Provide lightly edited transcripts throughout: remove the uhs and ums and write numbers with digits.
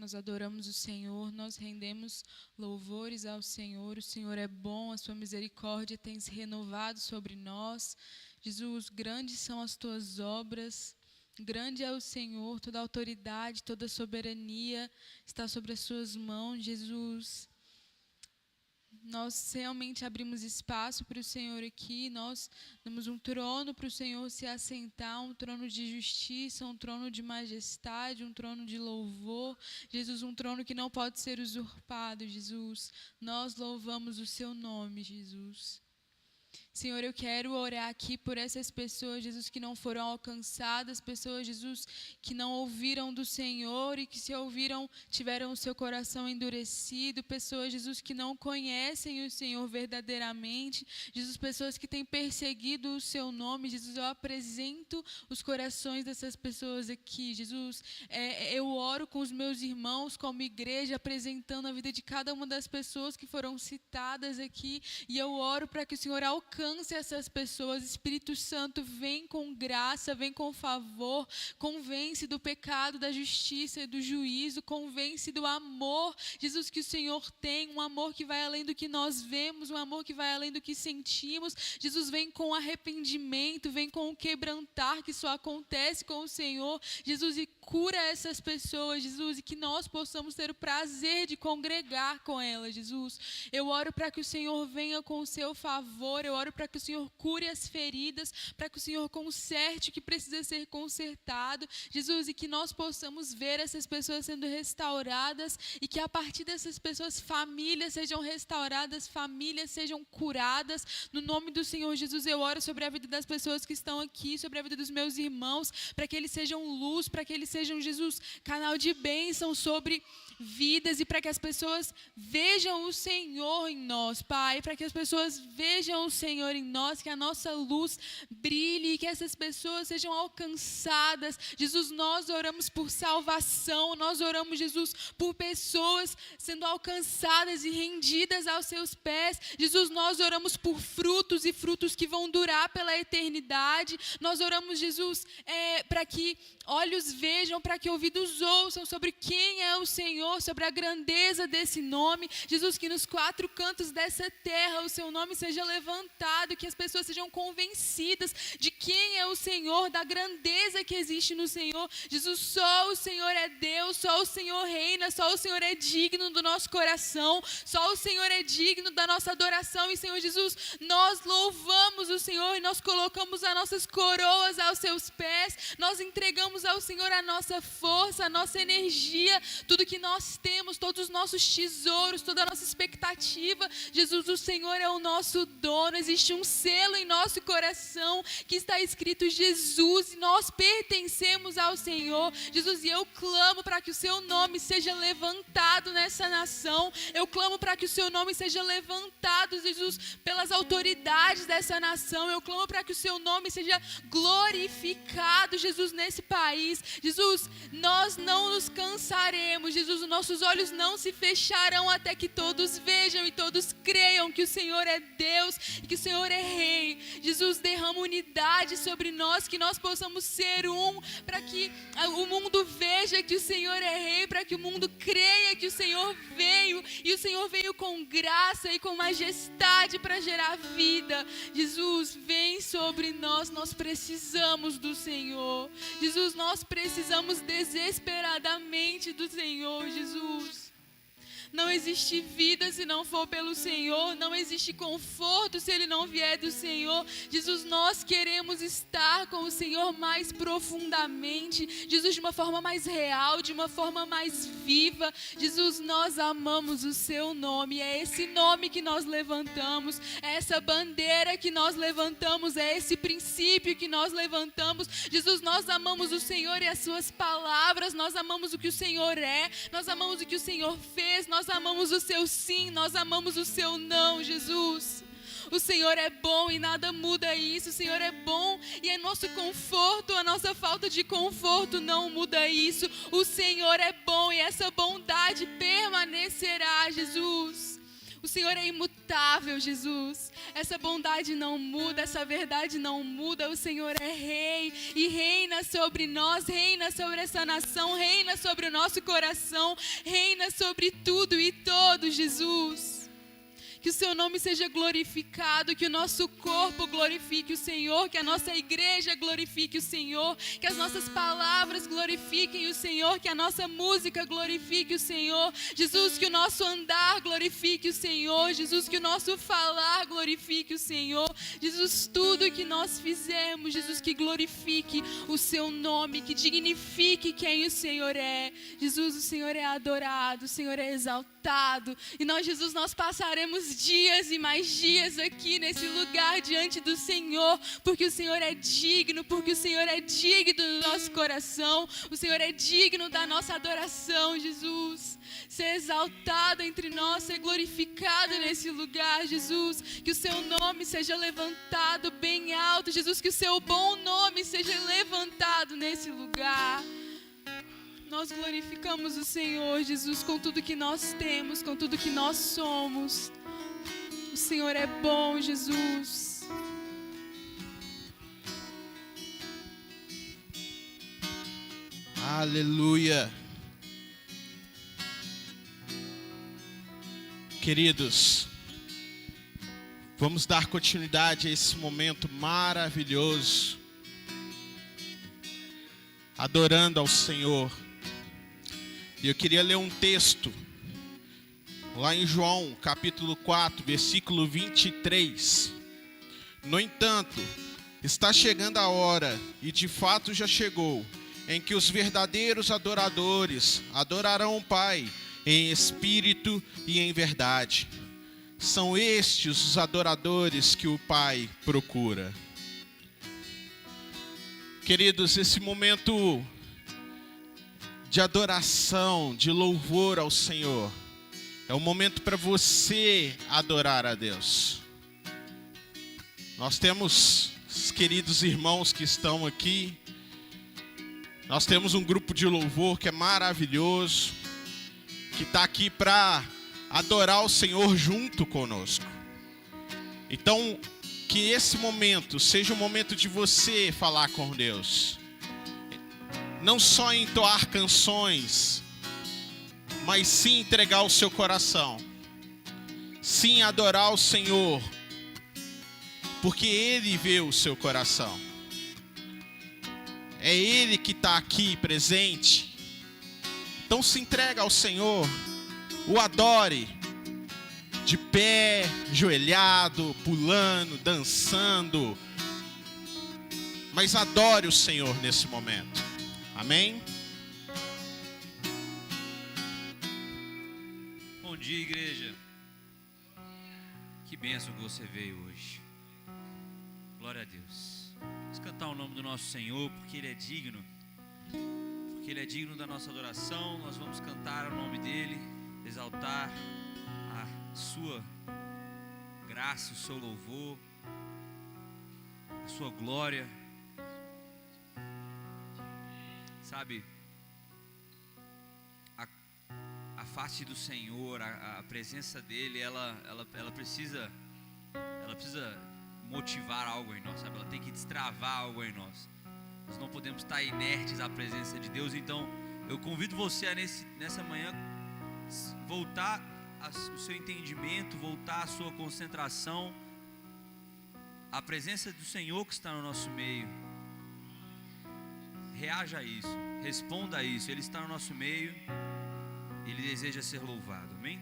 Nós adoramos o Senhor, nós rendemos louvores ao Senhor. O Senhor é bom, a sua misericórdia tem se renovado sobre nós. Jesus, grandes são as tuas obras, grande é o Senhor, toda autoridade, toda soberania está sobre as suas mãos, Jesus. Nós realmente abrimos espaço para o Senhor aqui, nós damos um trono para o Senhor se assentar, um trono de justiça, um trono de majestade, um trono de louvor. Jesus, um trono que não pode ser usurpado, Jesus. Nós louvamos o seu nome, Jesus. Senhor, eu quero orar aqui por essas pessoas, Jesus, que não foram alcançadas, pessoas, Jesus, que não ouviram do Senhor e que se ouviram, tiveram o seu coração endurecido, pessoas, Jesus, que não conhecem o Senhor verdadeiramente, Jesus, pessoas que têm perseguido o seu nome, Jesus, eu apresento os corações dessas pessoas aqui, Jesus, eu oro com os meus irmãos, como igreja, apresentando a vida de cada uma das pessoas que foram citadas aqui, e eu oro para que o Senhor alcance essas pessoas. Espírito Santo, vem com graça, vem com favor, convence do pecado, da justiça e do juízo, convence do amor, Jesus, que o Senhor tem, um amor que vai além do que nós vemos, um amor que vai além do que sentimos. Jesus, vem com arrependimento, vem com o quebrantar que só acontece com o Senhor, Jesus, e cura essas pessoas, Jesus, e que nós possamos ter o prazer de congregar com elas, Jesus. Eu oro para que o Senhor venha com o seu favor, eu oro para que o Senhor cure as feridas, para que o Senhor conserte o que precisa ser consertado, Jesus, e que nós possamos ver essas pessoas sendo restauradas e que a partir dessas pessoas famílias sejam restauradas, famílias sejam curadas, no nome do Senhor Jesus. Eu oro sobre a vida das pessoas que estão aqui, sobre a vida dos meus irmãos, para que eles sejam luz, para que eles sejam, Jesus, canal de bênção sobre vidas e para que as pessoas vejam o Senhor em nós, Pai, para que as pessoas vejam o Senhor em nós, que a nossa luz brilhe e que essas pessoas sejam alcançadas. Jesus, nós oramos por salvação, nós oramos, Jesus, por pessoas sendo alcançadas e rendidas aos seus pés. Jesus, nós oramos por frutos e frutos que vão durar pela eternidade. Nós oramos, Jesus, para que olhos vejam, para que ouvidos ouçam sobre quem é o Senhor, sobre a grandeza desse nome. Jesus, que nos quatro cantos dessa terra o seu nome seja levantado, que as pessoas sejam convencidas de quem é o Senhor, da grandeza que existe no Senhor. Jesus, só o Senhor é Deus, só o Senhor reina, só o Senhor é digno do nosso coração, só o Senhor é digno da nossa adoração. E, Senhor Jesus, nós louvamos o Senhor e nós colocamos as nossas coroas aos seus pés, nós entregamos ao Senhor a nossa força, a nossa energia, tudo que nós temos, todos os nossos tesouros, toda a nossa expectativa. Jesus, o Senhor é o nosso dono, existe um selo em nosso coração que está escrito Jesus, e nós pertencemos ao Senhor. Jesus, e eu clamo para que o seu nome seja levantado nessa nação, eu clamo para que o seu nome seja levantado, Jesus, pelas autoridades dessa nação, eu clamo para que o seu nome seja glorificado, Jesus, nesse país. Jesus, nós não nos cansaremos, Jesus, os nossos olhos não se fecharão até que todos vejam e todos creiam que o Senhor é Deus e que o Senhor é Rei. Jesus, derrama unidade sobre nós, que nós possamos ser um, para que o mundo veja que o Senhor é Rei, para que o mundo creia que o Senhor veio, e o Senhor veio com graça e com majestade para gerar vida. Jesus, vem sobre nós, nós precisamos do Senhor. Jesus, nós precisamos desesperadamente do Senhor, Jesus. Não existe vida se não for pelo Senhor, não existe conforto se Ele não vier do Senhor. Jesus, nós queremos estar com o Senhor mais profundamente, Jesus, de uma forma mais real, de uma forma mais viva. Jesus, nós amamos o seu nome, é esse nome que nós levantamos, é essa bandeira que nós levantamos, é esse princípio que nós levantamos. Jesus, nós amamos o Senhor e as suas palavras, nós amamos o que o Senhor é, nós amamos o que o Senhor fez, nós amamos o seu sim, nós amamos o seu não, Jesus. O Senhor é bom e nada muda isso. O Senhor é bom e é nosso conforto, a nossa falta de conforto não muda isso. O Senhor é bom e essa bondade permanecerá, Jesus. O Senhor é imutável, Jesus. Essa bondade não muda, essa verdade não muda. O Senhor é Rei e reina sobre nós, reina sobre essa nação, reina sobre o nosso coração, reina sobre tudo e todos, Jesus. Que o seu nome seja glorificado, que o nosso corpo glorifique o Senhor, que a nossa igreja glorifique o Senhor, que as nossas palavras glorifiquem o Senhor, que a nossa música glorifique o Senhor. Jesus, que o nosso andar glorifique o Senhor. Jesus, que o nosso falar glorifique o Senhor. Jesus, tudo que nós fizemos, Jesus, que glorifique o seu nome, que dignifique quem o Senhor é. Jesus, o Senhor é adorado, o Senhor é exaltado. E nós, Jesus, nós passaremos dias e mais dias aqui nesse lugar diante do Senhor, porque o Senhor é digno, porque o Senhor é digno do nosso coração, o Senhor é digno da nossa adoração, Jesus. Ser exaltado entre nós, ser glorificado nesse lugar, Jesus. Que o seu nome seja levantado bem alto, Jesus. Que o seu bom nome seja levantado nesse lugar. Nós glorificamos o Senhor, Jesus, com tudo que nós temos, com tudo que nós somos. O Senhor é bom, Jesus. Aleluia. Queridos, vamos dar continuidade a esse momento maravilhoso, adorando ao Senhor. E eu queria ler um texto, lá em João, capítulo 4, versículo 23. No entanto, está chegando a hora, e de fato já chegou, em que os verdadeiros adoradores adorarão o Pai em espírito e em verdade. São estes os adoradores que o Pai procura. Queridos, esse momento de adoração, de louvor ao Senhor, é um momento para você adorar a Deus. Nós temos os queridos irmãos que estão aqui. Nós temos um grupo de louvor que é maravilhoso, que está aqui para adorar o Senhor junto conosco. Então, que esse momento seja um momento de você falar com Deus. Não só entoar canções, mas sim entregar o seu coração. Sim, adorar o Senhor, porque Ele vê o seu coração. É Ele que está aqui presente. Então se entrega ao Senhor, o adore, de pé, ajoelhado, pulando, dançando. Mas adore o Senhor nesse momento. Amém? Bom dia, igreja. Que bênção que você veio hoje. Glória a Deus. Vamos cantar o nome do nosso Senhor, porque Ele é digno. Porque Ele é digno da nossa adoração. Nós vamos cantar o nome dEle, exaltar a sua graça, o seu louvor, a sua glória. Sabe, a face do Senhor, a presença dEle, ela precisa motivar algo em nós, sabe? Ela tem que destravar algo em nós. Nós não podemos estar inertes à presença de Deus. Então, eu convido você a nessa manhã voltar o seu entendimento, voltar a sua concentração à presença do Senhor que está no nosso meio. Reaja a isso, responda a isso. Ele está no nosso meio, Ele deseja ser louvado, amém?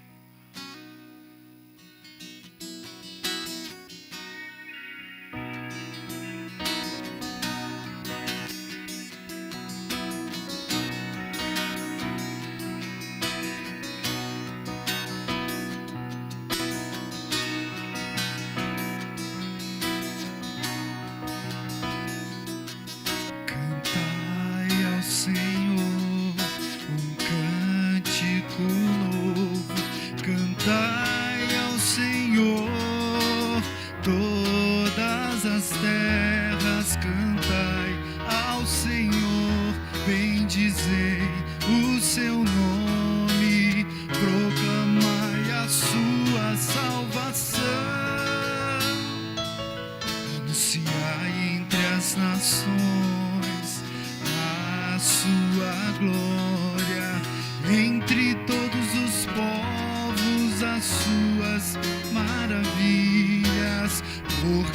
O seu nome, proclamai a sua salvação.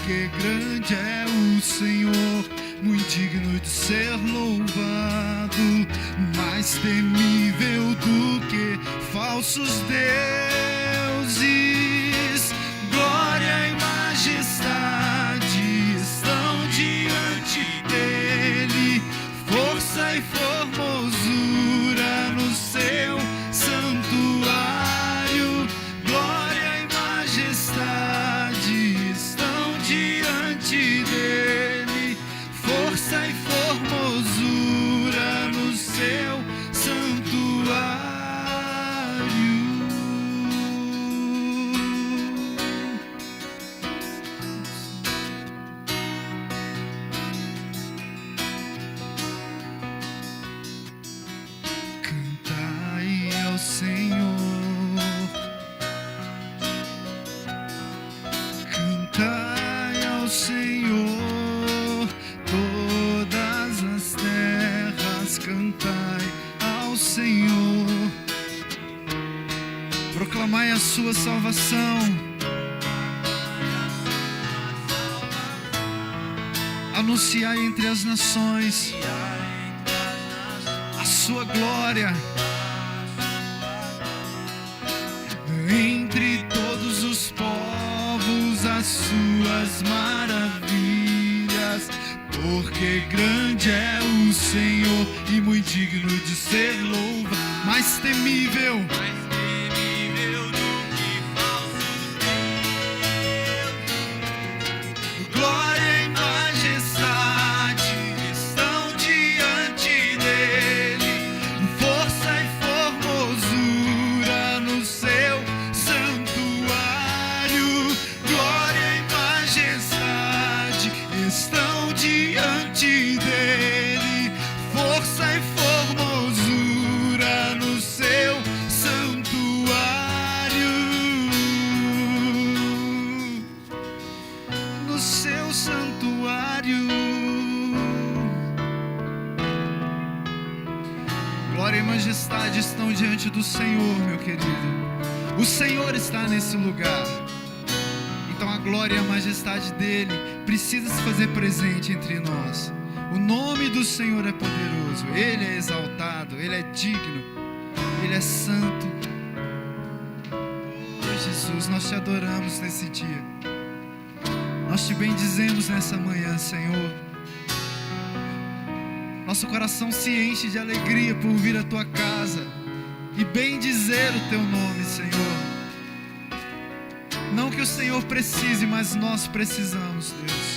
porque grande é o Senhor, muito digno de ser louvado, mais temível do que falsos deuses. Glória e majestade estão diante dele, força e formosura no seu santuário. Glória e majestade estão diante dele, força e formosura no seu santuário. Cantai ao Senhor, cantai ao Senhor, todas as terras, cantai ao Senhor, proclamai a sua salvação, anunciai entre as nações a sua glória. Entre todos os povos as suas maravilhas, porque grande é o Senhor e muito digno de ser louvado, mais temível do que falsos deuses. glória e majestade estão diante dele, força e formosura no seu santuário. Glória e majestade estão diante dele, força e formosura no seu santuário. No seu santuário. Glória e majestade estão diante do Senhor, meu querido. O Senhor está nesse lugar. Então a glória e a majestade dele precisa se fazer presente entre nós. O nome do Senhor é poderoso, ele é exaltado, ele é digno, ele é santo. Oh, Jesus, nós te adoramos nesse dia. Nós te bendizemos nessa manhã, Senhor. Nosso coração se enche de alegria por vir à tua casa e bendizer o teu nome, Senhor. Não que o Senhor precise, mas nós precisamos, Deus.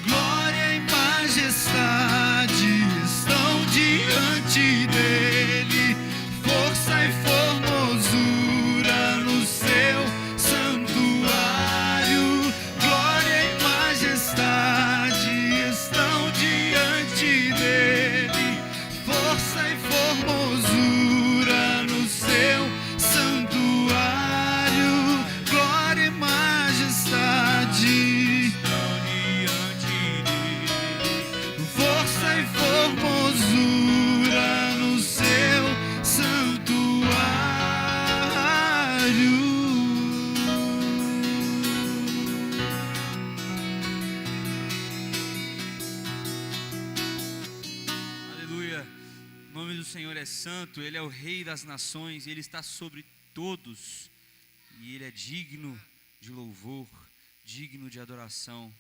Glória e majestade estão diante dele, força e formosura no seu santuário. Glória e majestade estão diante dele, força e formosura no seu santuário. Glória e majestade, força e formosura no seu santuário. Aleluia. O nome do Senhor é santo, ele é o Rei das nações, ele está sobre todos e ele é digno de louvor, digno de adoração.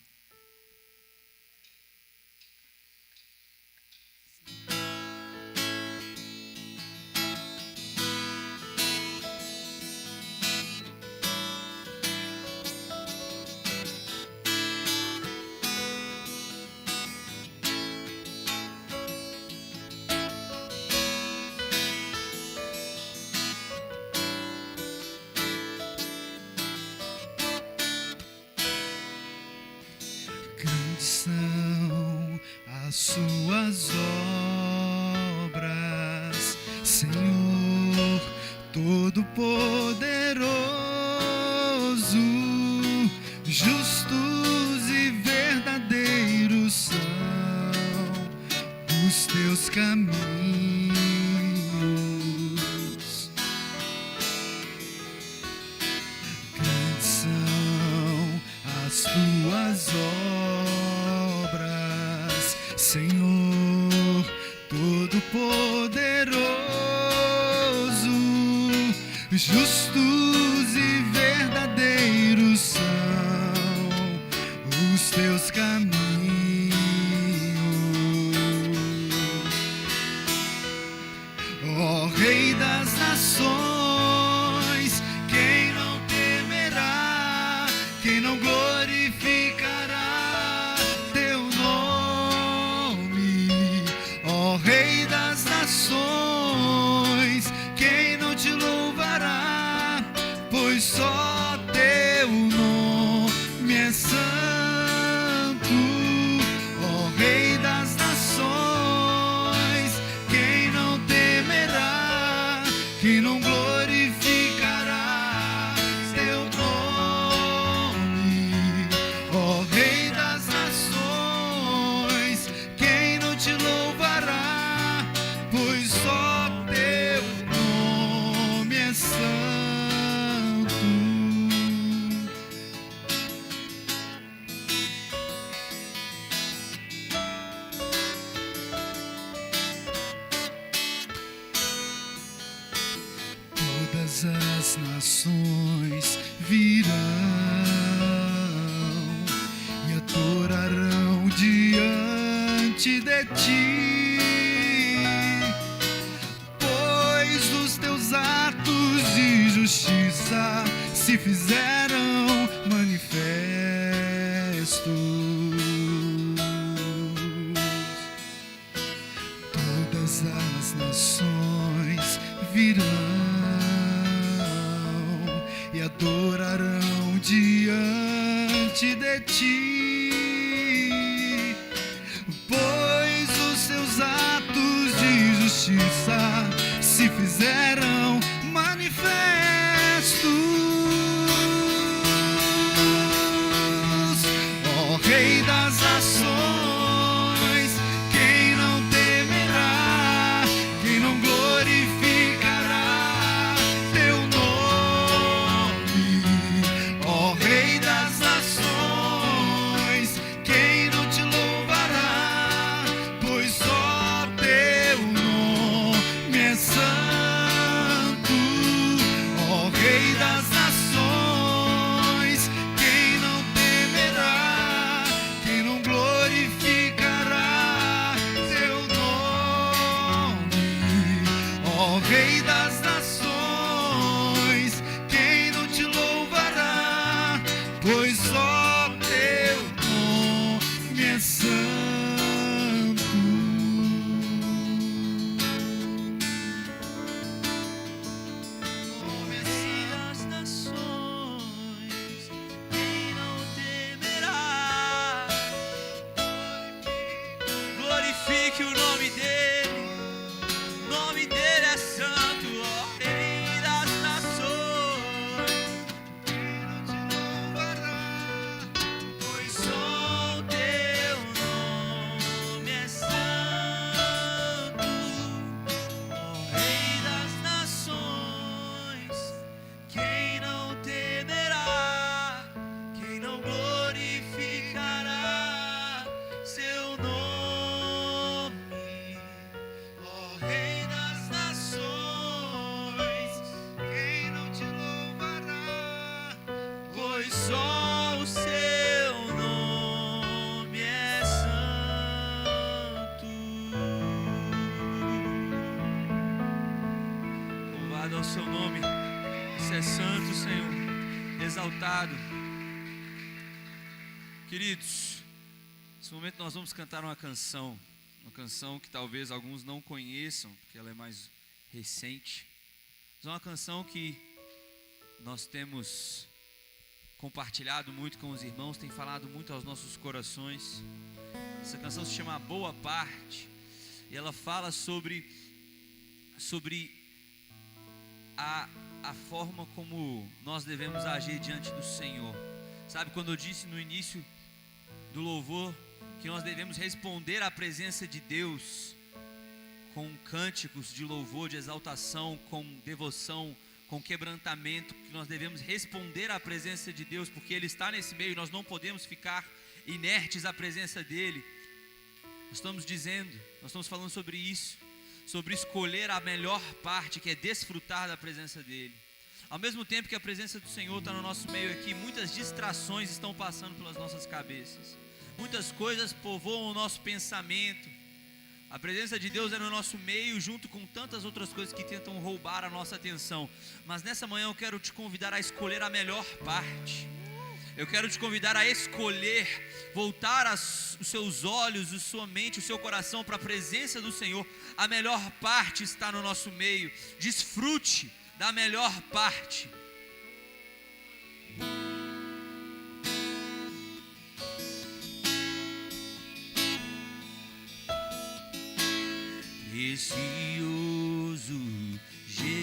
Grandes são as suas obras, Senhor Todo-Poderoso. Justos e verdadeiros são os teus caminhos. Grandes são as tuas obras, Senhor Todo-Poderoso. Justos e verdadeiros são os teus caminhos. Ó Rei das nações, quem não temerá, quem não glorificará teu nome? Ó Rei das nações, quem não te louvará, pois só teu nome é santo. Ó Rei das nações, quem não temerá, quem não glorificará teu nome? Ó Rei das nações, quem não te louvará, pois só teu nome é santo. Todas as nações virão e adorarão diante de ti, pois os teus atos de justiça se fizeram manifestos. Todas as nações virão e adorarão diante de ti, pois os seus atos de justiça se fizeram manifestos. Ó Rei das nações, quem não temerá, quem não glorificará teu nome? Ó Rei das nações, quem não te louvará, pois só teu nome é santo. Ó Rei das nações, quem não temerá, quem não glorificará teu nome? Ó Rei das nações, quem não te louvará, pois só teu nome é santo. Rei das nações, quem não temerá, glorifique o nome dele, o nome dele é santo. Ó Rei das nações, Quem não te louvará, pois só o teu nome é santo. Ó Rei das nações, quem não temerá, quem não glorificará seu nome? Ó Rei das nações, quem não te louvará, pois só o seu nome é santo. Louvado ao seu nome, você é santo, Senhor, exaltado. Queridos, nesse momento nós vamos cantar uma canção que talvez alguns não conheçam, porque ela é mais recente. Mas é uma canção que nós temos compartilhado muito com os irmãos, tem falado muito aos nossos corações. Essa canção se chama Boa Parte, e ela fala sobre a forma como nós devemos agir diante do Senhor. Sabe, quando eu disse no início do louvor que nós devemos responder à presença de Deus com cânticos de louvor, de exaltação, com devoção, com quebrantamento, que nós devemos responder à presença de Deus, porque Ele está nesse meio e nós não podemos ficar inertes à presença dEle. Nós estamos falando sobre isso, sobre escolher a melhor parte, que é desfrutar da presença dEle. Ao mesmo tempo que a presença do Senhor está no nosso meio aqui, muitas distrações estão passando pelas nossas cabeças, muitas coisas povoam o nosso pensamento. A presença de Deus é no nosso meio, junto com tantas outras coisas que tentam roubar a nossa atenção. Mas nessa manhã eu quero te convidar a escolher a melhor parte. Eu quero te convidar a escolher, voltar os seus olhos, a sua mente, o seu coração para a presença do Senhor. A melhor parte está no nosso meio. Desfrute da melhor parte. Precioso Jesus,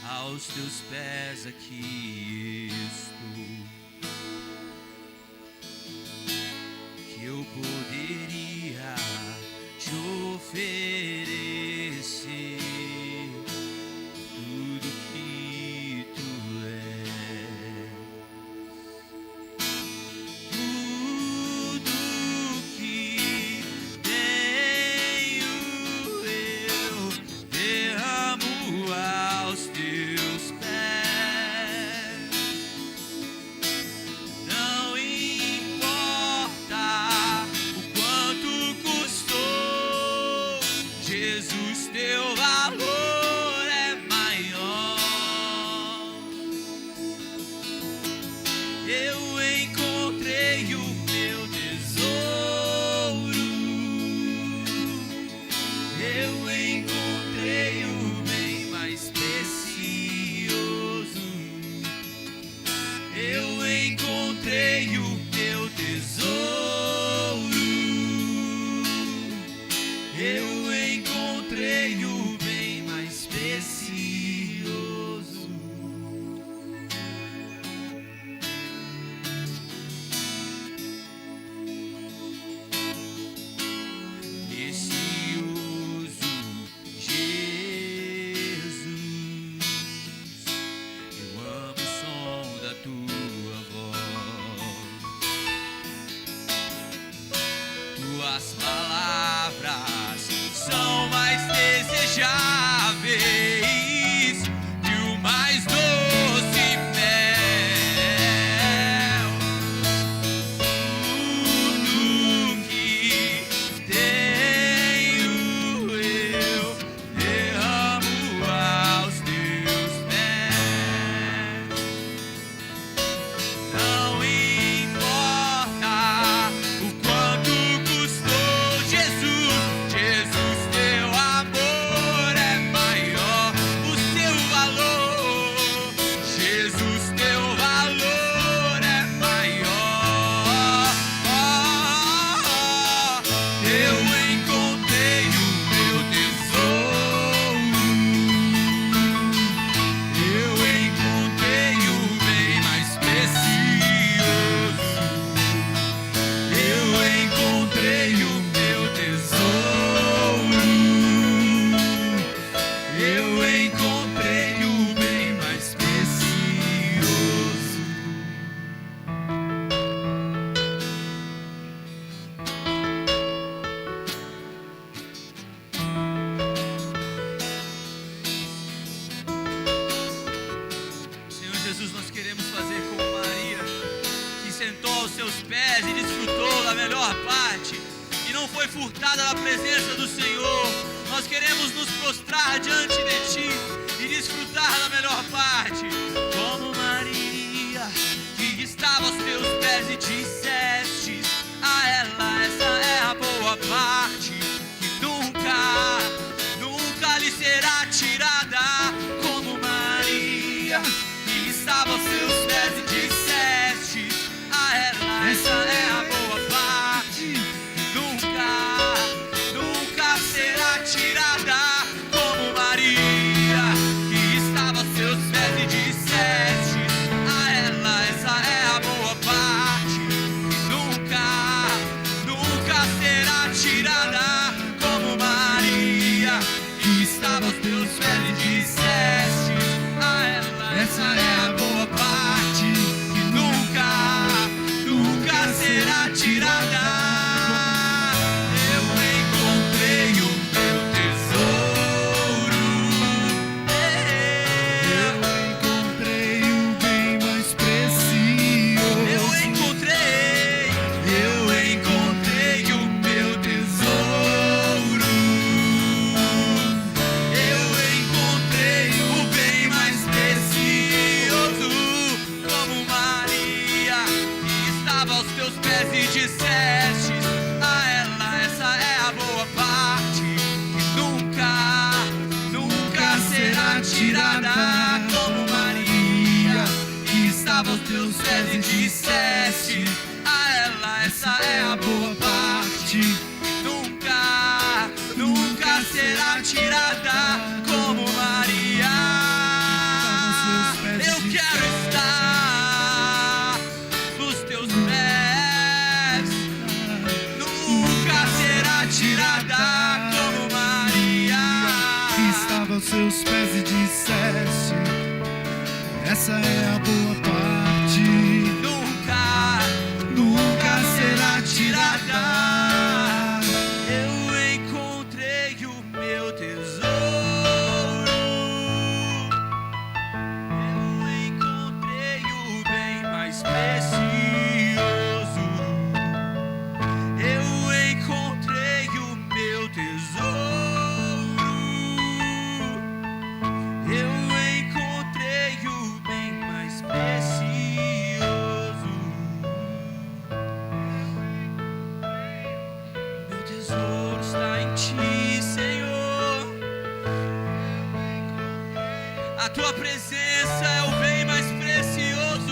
aos teus pés aqui estou, que eu poderia te oferecer tudo que tu és, tudo que tenho eu derramo aos teus pés. Não importa o quanto custou, Jesus, teu valor é maior. Eu encontrei o meu tesouro, eu encontrei o bem mais precioso, eu encontrei o meu tesouro, eu encontrei o bem mais precioso. Precioso Jesus, eu amo o som da tua voz, tuas palavras são mais desejáveis que o mais doce mel. Tudo que tenho eu derramo aos teus pés. Não importa o quanto custou, Jesus, Jesus, teu amor é maior, o seu valor, Jesus, teu valor é maior. Eu encontrei o meu tesouro, eu encontrei o bem mais precioso, eu encontrei o meu tesouro, eu encontrei o bem mais precioso. Senhor Jesus, nós queremos fazer como Maria, que sentou aos seus pés e desfrutou da melhor parte, e não foi furtada da presença do Senhor. Nós queremos nos prostrar diante de Ti e desfrutar da melhor parte, como Maria, que estava aos teus pés e disseste a ela: essa é a boa parte, que nunca lhe será tirada, como Maria. seus pés e disseste a ela: essa é a boa parte. Nunca será tirada como Maria. Eu quero estar nos teus pés. Nunca será tirada como Maria. Estava aos seus pés e disseste: essa é a boa parte. Nunca será tirada. Eu encontrei o meu tesouro. Eu encontrei o bem mais precioso. Eu encontrei o meu tesouro. Eu encontrei o bem mais precioso. Meu tesouro está em ti, Senhor. A tua presença é o bem mais precioso.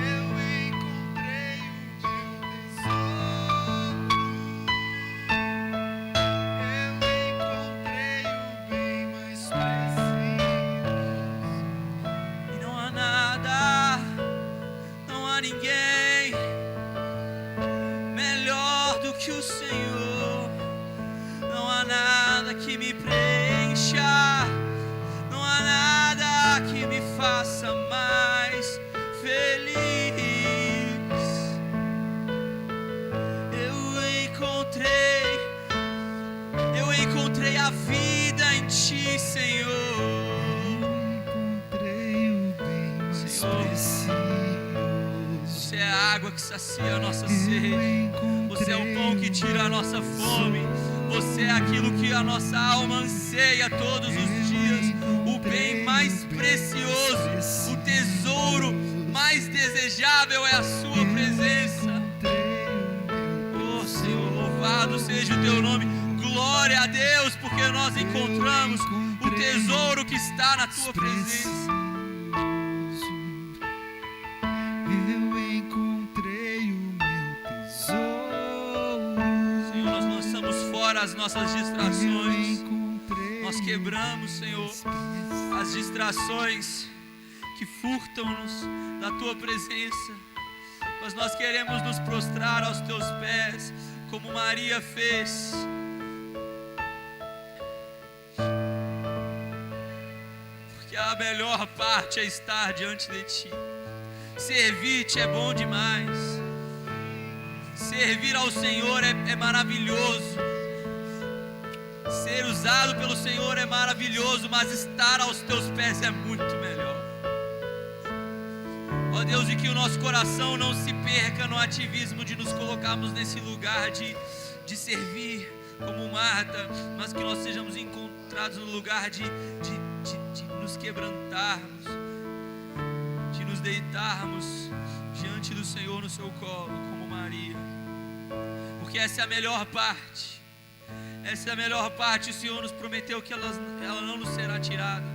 Eu encontrei o meu tesouro. Eu encontrei o bem mais precioso. E não há nada, não há ninguém melhor do que o Senhor. Não há nada que me preencha, não há nada que me faça mais feliz. Eu encontrei a vida em ti, Senhor. Encontrei o bem mais Senhor, precioso. Você é a água que sacia a nossa sede. Você é o pão que tira a nossa fome. Você é aquilo que a nossa alma anseia todos os dias. O bem mais precioso, o tesouro mais desejável é a sua presença. Oh Senhor, louvado seja o teu nome. Glória a Deus, porque nós encontramos o tesouro que está na tua presença. Eu encontrei o meu tesouro. Senhor, nós lançamos fora as nossas distrações. Nós quebramos, Senhor, as distrações que furtam-nos da tua presença. Mas nós queremos nos prostrar aos teus pés, como Maria fez. Porque a melhor parte é estar diante de ti. Servir-te é bom demais. Servir ao Senhor é maravilhoso. Ser usado pelo Senhor é maravilhoso, mas estar aos teus pés é muito melhor. Ó Deus, e que o nosso coração não se perca no ativismo de nos colocarmos nesse lugar de servir como Marta, mas que nós sejamos encontrados no lugar de nos quebrantarmos, de nos deitarmos diante do Senhor no seu colo, como Maria. Porque essa é a melhor parte. Essa é a melhor parte. O Senhor nos prometeu que ela não nos será tirada.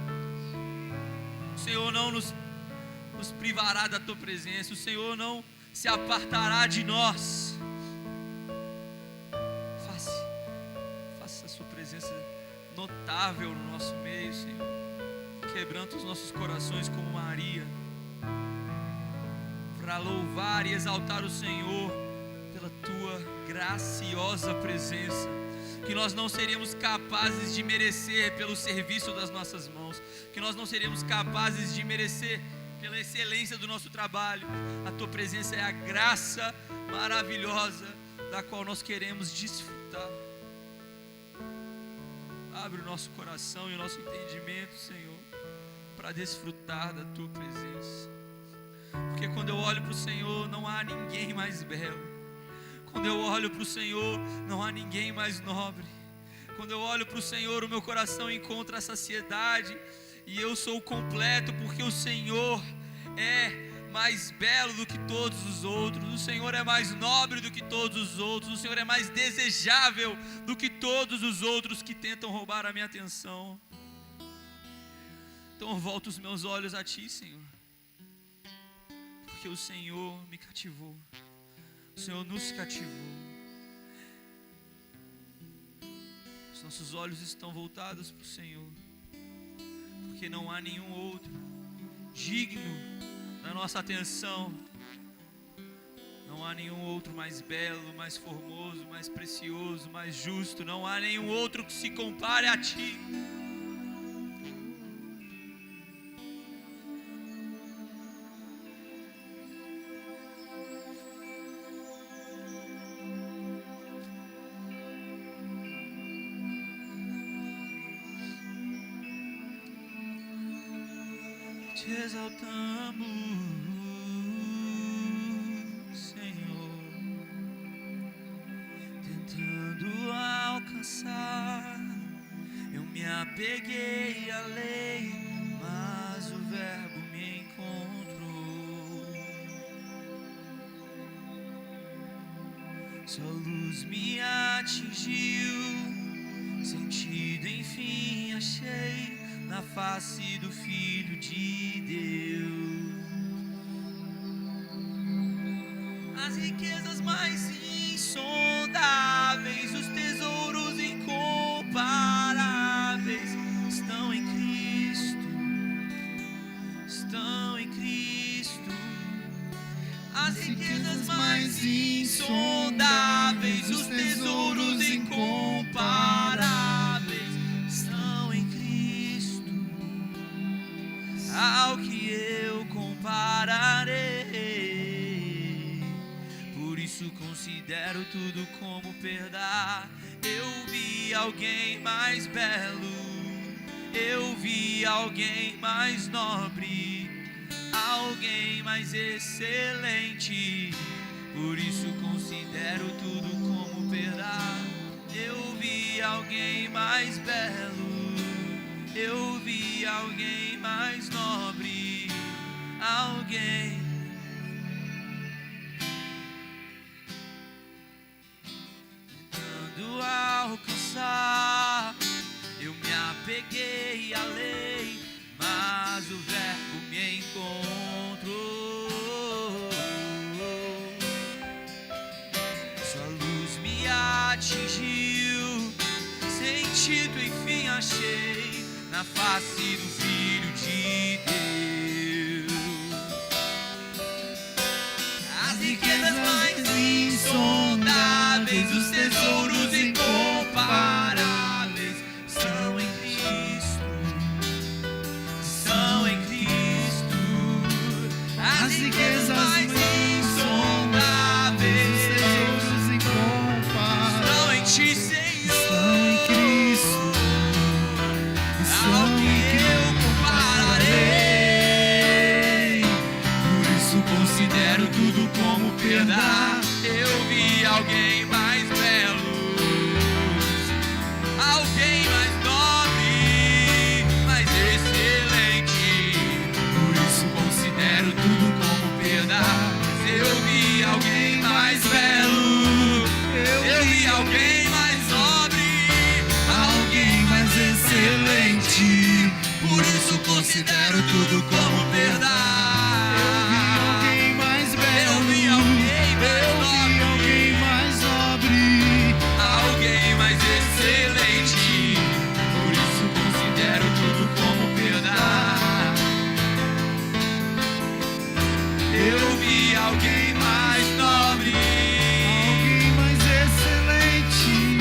O Senhor não nos privará da tua presença. O Senhor não se apartará de nós. Faça a sua presença notável no nosso meio, Senhor. Quebranta os nossos corações como Maria, para louvar e exaltar o Senhor pela tua graciosa presença, que nós não seríamos capazes de merecer pelo serviço das nossas mãos, que nós não seríamos capazes de merecer pela excelência do nosso trabalho. A tua presença é a graça maravilhosa da qual nós queremos desfrutar. Abre o nosso coração e o nosso entendimento, Senhor, para desfrutar da tua presença. Porque quando eu olho para o Senhor, não há ninguém mais belo. Quando eu olho para o Senhor, não há ninguém mais nobre. Quando eu olho para o Senhor, o meu coração encontra a saciedade e eu sou completo, porque o Senhor é mais belo do que todos os outros. O Senhor é mais nobre do que todos os outros. O Senhor é mais desejável do que todos os outros que tentam roubar a minha atenção. Então eu volto os meus olhos a Ti, Senhor. porque o Senhor me cativou. O Senhor nos cativou. Os nossos olhos estão voltados para o Senhor, porque não há nenhum outro digno da nossa atenção. Não há nenhum outro mais belo, mais formoso, mais precioso, mais justo. Não há nenhum outro que se compare a Ti. Te exaltamos, Senhor, tentando alcançar. Eu me apeguei à lei, mas o Verbo me encontrou. Sua luz me atingiu, sentido enfim achei na face do Filho de Deus. As riquezas mais insondáveis, os tesouros incomparáveis estão em Cristo, estão em Cristo. As riquezas mais insondáveis, os tesouros incomparáveis estão em Cristo. Ao que eu compararei, por isso considero tudo como perda. Eu vi alguém mais belo, eu vi alguém mais nobre, alguém mais excelente, por isso considero tudo como perda. Eu vi alguém mais belo, eu vi alguém mais nobre, alguém tentando alcançar. Eu me apeguei à lei, mas o Verbo me encontrou. Sua luz me atingiu, sentido enfim achei na face do Filho de Deus. As riquezas mais insondáveis, os tesouros incomparáveis são em Cristo, são em Cristo. As riquezas mais insondáveis, os tesouros incomparáveis estão em Ti, Senhor. Estão em Cristo. Ao que eu compararei, por isso considero tudo como perda. Eu vi alguém mais belo, alguém mais nobre, mais excelente, por isso considero tudo como perda. Eu vi alguém mais belo, eu vi alguém mais nobre, alguém mais excelente, por isso considero tudo como perda. Eu vi alguém mais nobre, alguém mais excelente, por isso considero tudo como perda. Eu vi alguém mais nobre, alguém mais excelente.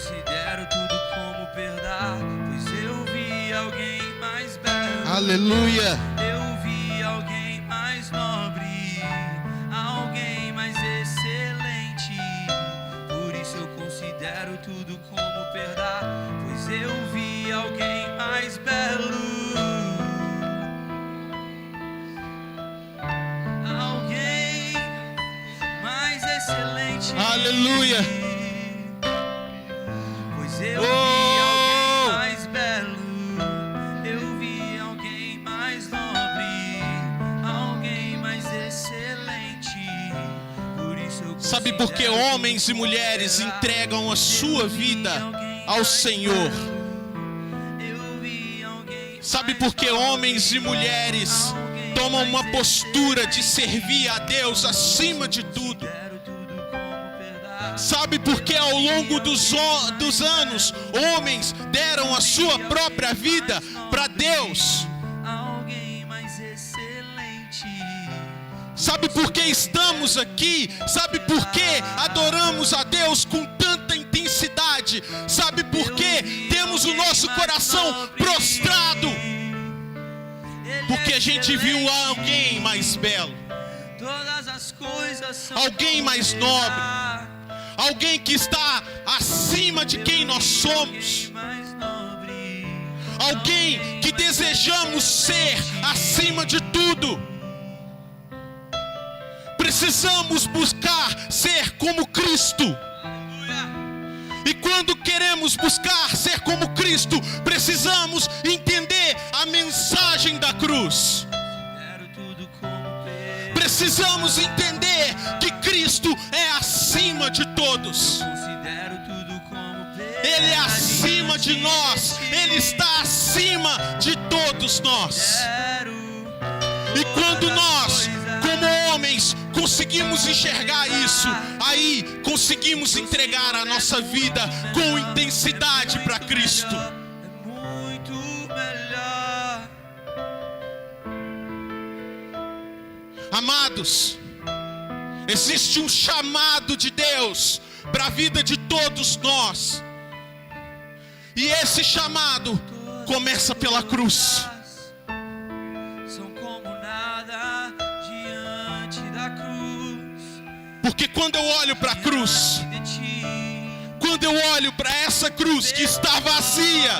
considero tudo como perda, pois eu vi alguém mais belo. Aleluia. Eu vi alguém mais nobre, alguém mais excelente. Por isso eu considero tudo como perda, pois eu vi alguém mais belo. Alguém mais excelente. Aleluia. Pois eu vi alguém mais belo. Eu vi alguém mais nobre, alguém mais excelente. Por isso eu Sabe por que homens e mulheres entregam a sua vida ao Senhor? Sabe por que homens e mulheres tomam uma postura de servir a Deus acima de tudo? Sabe por que ao longo dos anos homens deram a sua própria vida para Deus? Sabe por que estamos aqui? Sabe por que adoramos a Deus com tanta intensidade? Sabe por que temos o nosso coração prostrado? Porque a gente viu alguém mais belo, alguém mais nobre, alguém que está acima de quem nós somos, alguém que desejamos ser acima de tudo. Precisamos buscar ser como Cristo. E quando queremos buscar ser como Cristo, precisamos entender a mensagem da cruz. Precisamos entender que Cristo é acima de todos. Ele é acima de nós. Ele está acima de todos nós. E quando nós, como homens, conseguimos enxergar isso, aí conseguimos entregar a nossa vida com intensidade para Cristo. Amados, existe um chamado de Deus para a vida de todos nós. E esse chamado começa pela cruz. Porque quando eu olho para a cruz, quando eu olho para essa cruz que está vazia,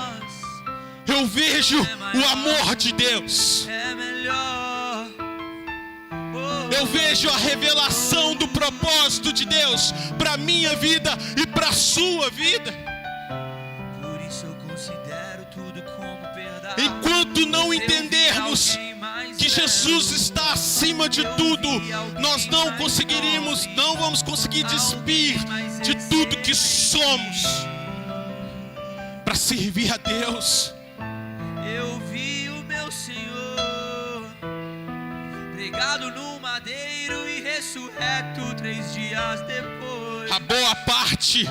eu vejo o amor de Deus. Eu vejo a revelação do propósito de Deus para a minha vida e para a sua vida. Enquanto não entendermos que Jesus está acima de tudo, nós não vamos conseguir despir de tudo que somos para servir a Deus. Eu vi o meu Senhor pregado no madeiro e ressurreto 3 dias depois. A boa parte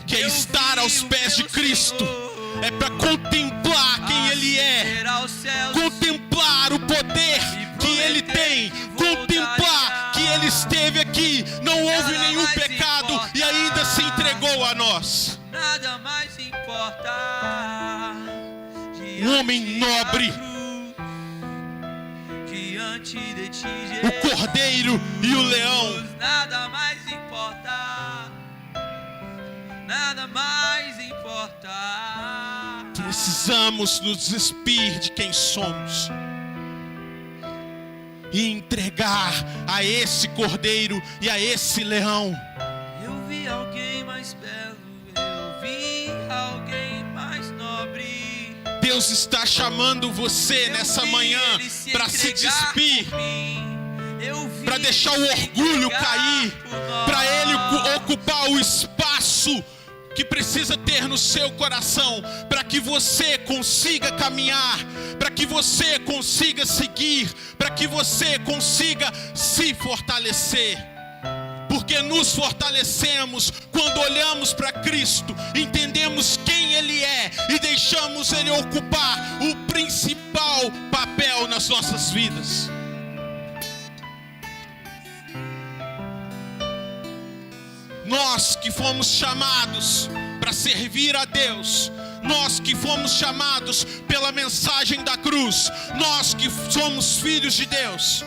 que é estar aos pés de Cristo é para contemplar quem Ele é, contemplar o poder que Ele tem, contemplar que Ele esteve aqui, não houve nenhum pecado e ainda se entregou a nós. Nada mais importa. Um homem nobre, diante de ti, o cordeiro e o leão. Nada mais importa. Nada mais importa. Precisamos nos despir de quem somos e entregar a esse cordeiro e a esse leão. Eu vi alguém mais belo, eu vi alguém mais nobre. Deus está chamando você nessa manhã para se despir, para deixar o orgulho cair, para Ele ocupar o espaço que precisa ter no seu coração, para que você consiga caminhar, para que você consiga seguir, para que você consiga se fortalecer. Porque nos fortalecemos quando olhamos para Cristo, entendemos quem Ele é e deixamos Ele ocupar o principal papel nas nossas vidas. Nós que fomos chamados para servir a Deus. Nós que fomos chamados pela mensagem da cruz, nós que somos filhos de Deus,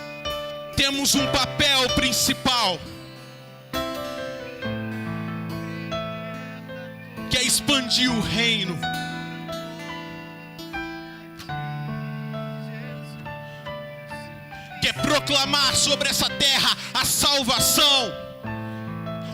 temos um papel principal, que é expandir o reino. Que é proclamar sobre essa terra a salvação,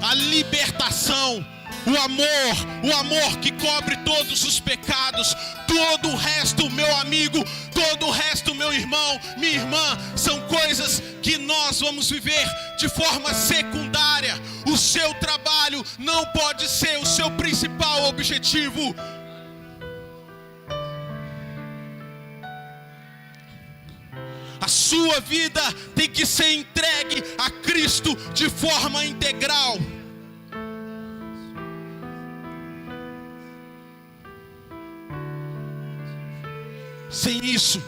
a libertação, o amor que cobre todos os pecados. Todo o resto, meu amigo, todo o resto, meu irmão, minha irmã, são coisas que nós vamos viver de forma secundária. O seu trabalho não pode ser o seu principal objetivo. A sua vida tem que ser entregue a Cristo de forma integral. Sem isso,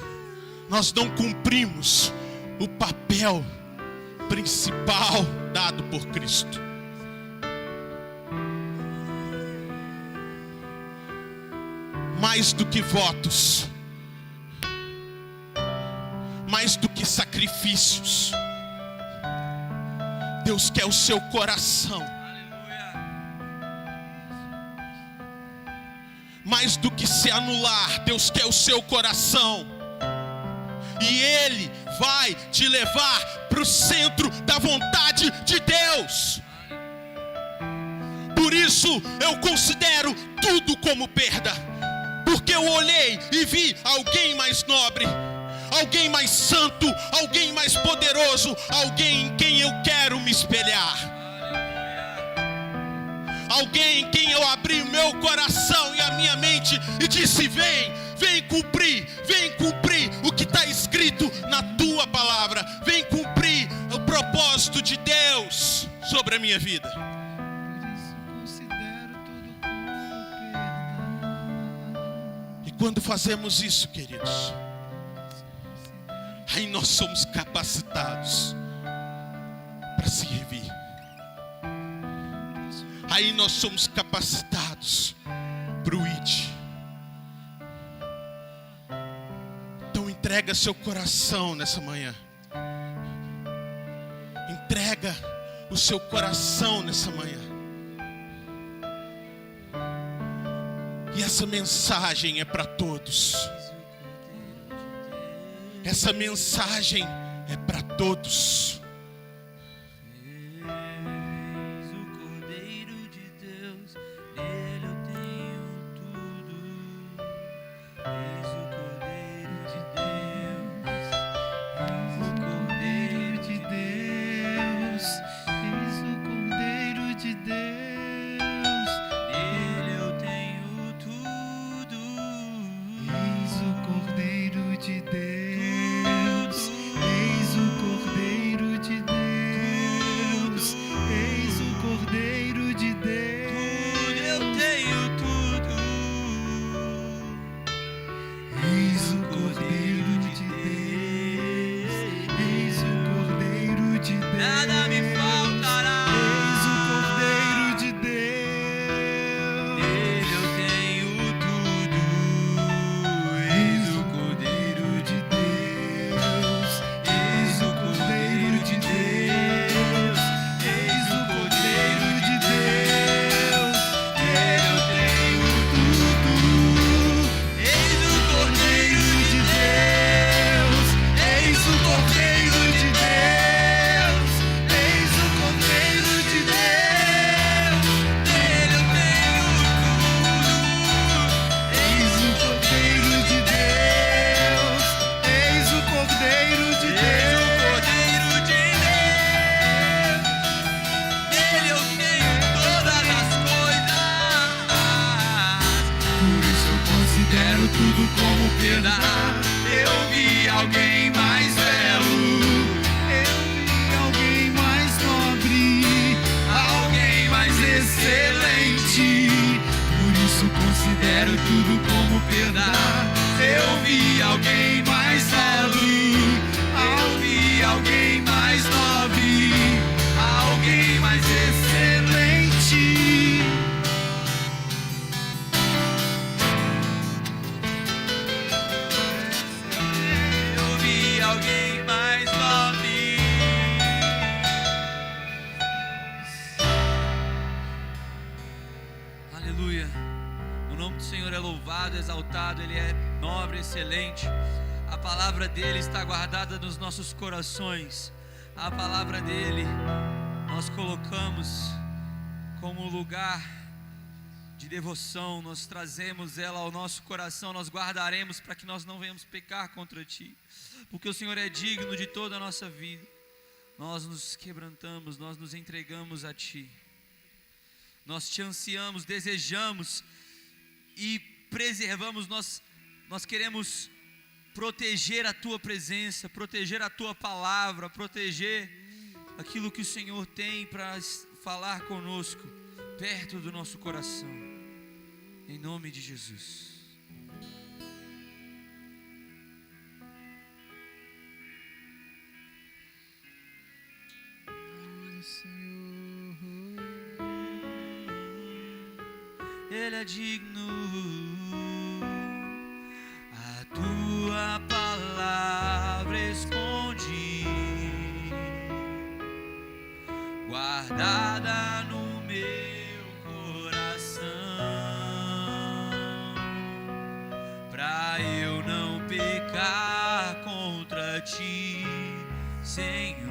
nós não cumprimos o papel principal dado por Cristo. Mais do que votos, mais do que sacrifícios, Deus quer o seu coração. Mais do que se anular, Deus quer o seu coração. E Ele vai te levar para o centro da vontade de Deus. Por isso eu considero tudo como perda, porque eu olhei e vi alguém mais nobre, alguém mais santo, alguém mais poderoso, alguém em quem eu quero me espelhar. Alguém em quem eu abri o meu coração e a minha mente e disse: vem cumprir o que está escrito na tua palavra. Vem cumprir o propósito de Deus sobre a minha vida. E quando fazemos isso, queridos, aí nós somos capacitados para servir. Aí nós somos capacitados para o ID. Então entrega seu coração nessa manhã. Entrega o seu coração nessa manhã. E essa mensagem é para todos. Essa mensagem é para todos. Eu vi alguém mais belo, eu vi alguém mais nobre, alguém mais excelente. Por isso considero tudo como perda. Eu vi alguém mais belo, eu vi alguém mais nobre, alguém mais excelente. O nome do Senhor é louvado, exaltado, Ele é nobre, excelente. A palavra dEle está guardada nos nossos corações. A palavra dEle nós colocamos como lugar de devoção, nós trazemos ela ao nosso coração, nós guardaremos para que nós não venhamos pecar contra Ti, porque o Senhor é digno de toda a nossa vida. Nós nos quebrantamos, nós nos entregamos a Ti, nós Te ansiamos, desejamos e preservamos, nós queremos proteger a Tua presença, proteger a Tua palavra, proteger aquilo que o Senhor tem para falar conosco, perto do nosso coração, em nome de Jesus. Ele é digno, a Tua palavra escondi, guardada no meu coração, pra eu não pecar contra Ti, Senhor.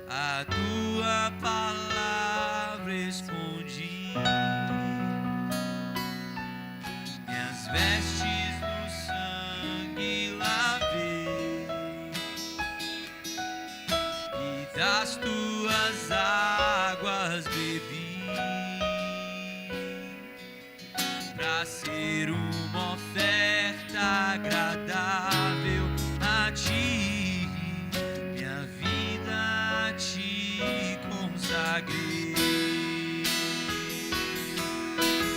A Tua palavra escondi, minhas vestes no sangue lavei, e das Tuas águas bebi, pra ser uma oferta agradável a Ti, minha vida a Ti consagrei.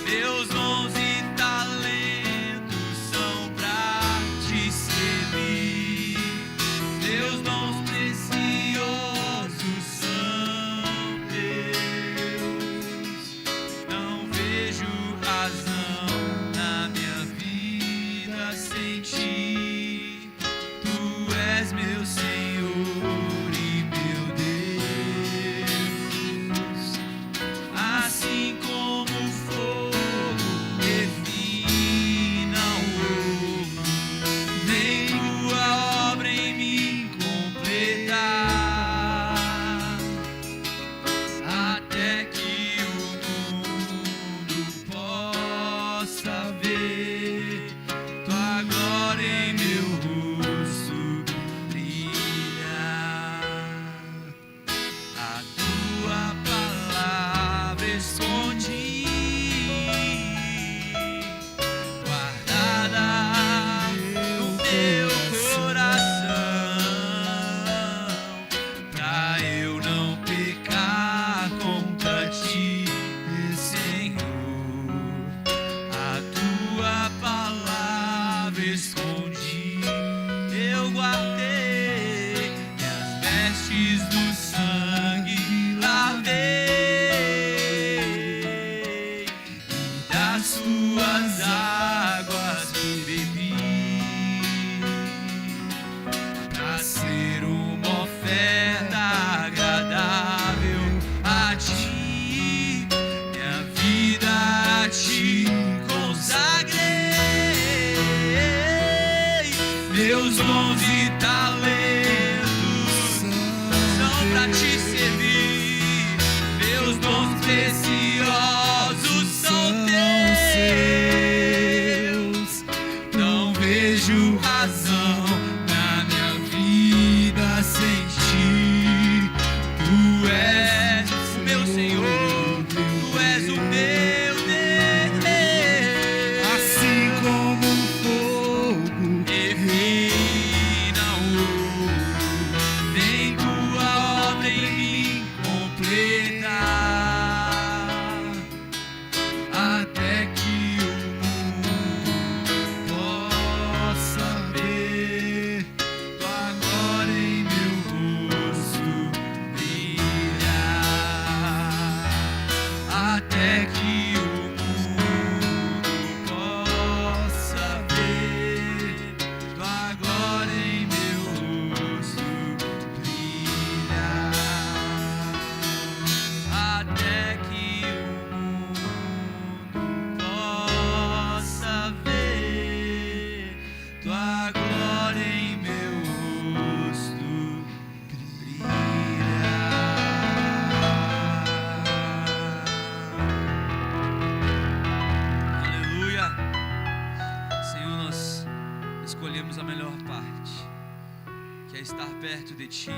Meus dons e talentos são pra Te servir, Teus dons preciosos são Teus. Não vejo razão na minha vida sem Ti. Tu és meu Senhor e meu Deus. Assim como o fogo refina o ouro, nem Tua obra em mim completar, até que o mundo possa ver Tua glória em meu rosto brilhar. A Tua palavra escondi, guardada no meu coração, pra eu não pecar contra Ti, Senhor. A Tua palavra escondi, eu guardei, minhas vestes do sangue lavei, e das Tuas águas bebi, pra ser uma oferta agradável a Ti, minha vida a Ti consagrei. Meus dons e talentos são pra Te servir, Meus dons preciosos são Teus. Não vejo razão na minha vida sem Ti. Tu és o meu Senhor, Tu és o meu Deus. Assim como o fogo Refina estar perto de Ti,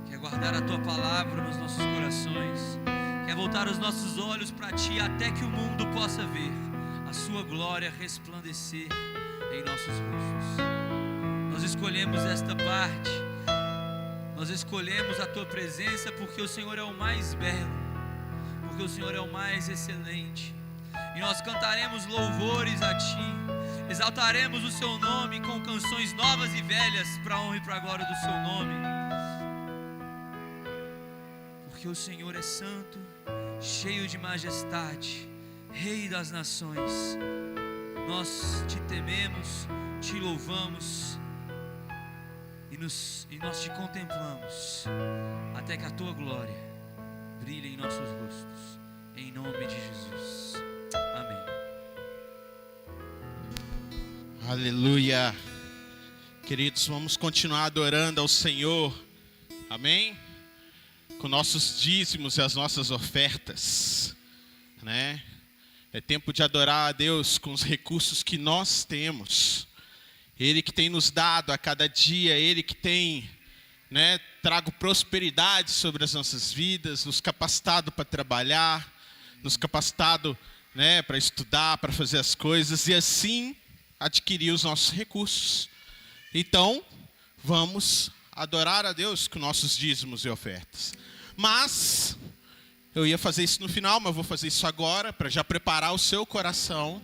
quer guardar a Tua palavra nos nossos corações, quer voltar os nossos olhos para Ti até que o mundo possa ver a Sua glória resplandecer em nossos rostos. Nós escolhemos esta parte, nós escolhemos a Tua presença porque o Senhor é o mais belo, porque o Senhor é o mais excelente. E nós cantaremos louvores a Ti, exaltaremos o Seu nome com canções novas e velhas para a honra e para a glória do Seu nome. Porque o Senhor é santo, cheio de majestade, Rei das nações. Nós Te tememos, Te louvamos e nós Te contemplamos até que a Tua glória brilhe em nossos rostos, em nome de Jesus. Amém. Aleluia. Queridos, vamos continuar adorando ao Senhor, amém? Com nossos dízimos e as nossas ofertas, né? É tempo de adorar a Deus com os recursos que nós temos. Ele que tem nos dado a cada dia, Ele que tem, né, trago prosperidade sobre as nossas vidas, nos capacitado para trabalhar, nos capacitado, né, para estudar, para fazer as coisas e assim adquirir os nossos recursos. Então, vamos adorar a Deus com nossos dízimos e ofertas. Mas eu ia fazer isso no final, mas vou fazer isso agora para já preparar o seu coração,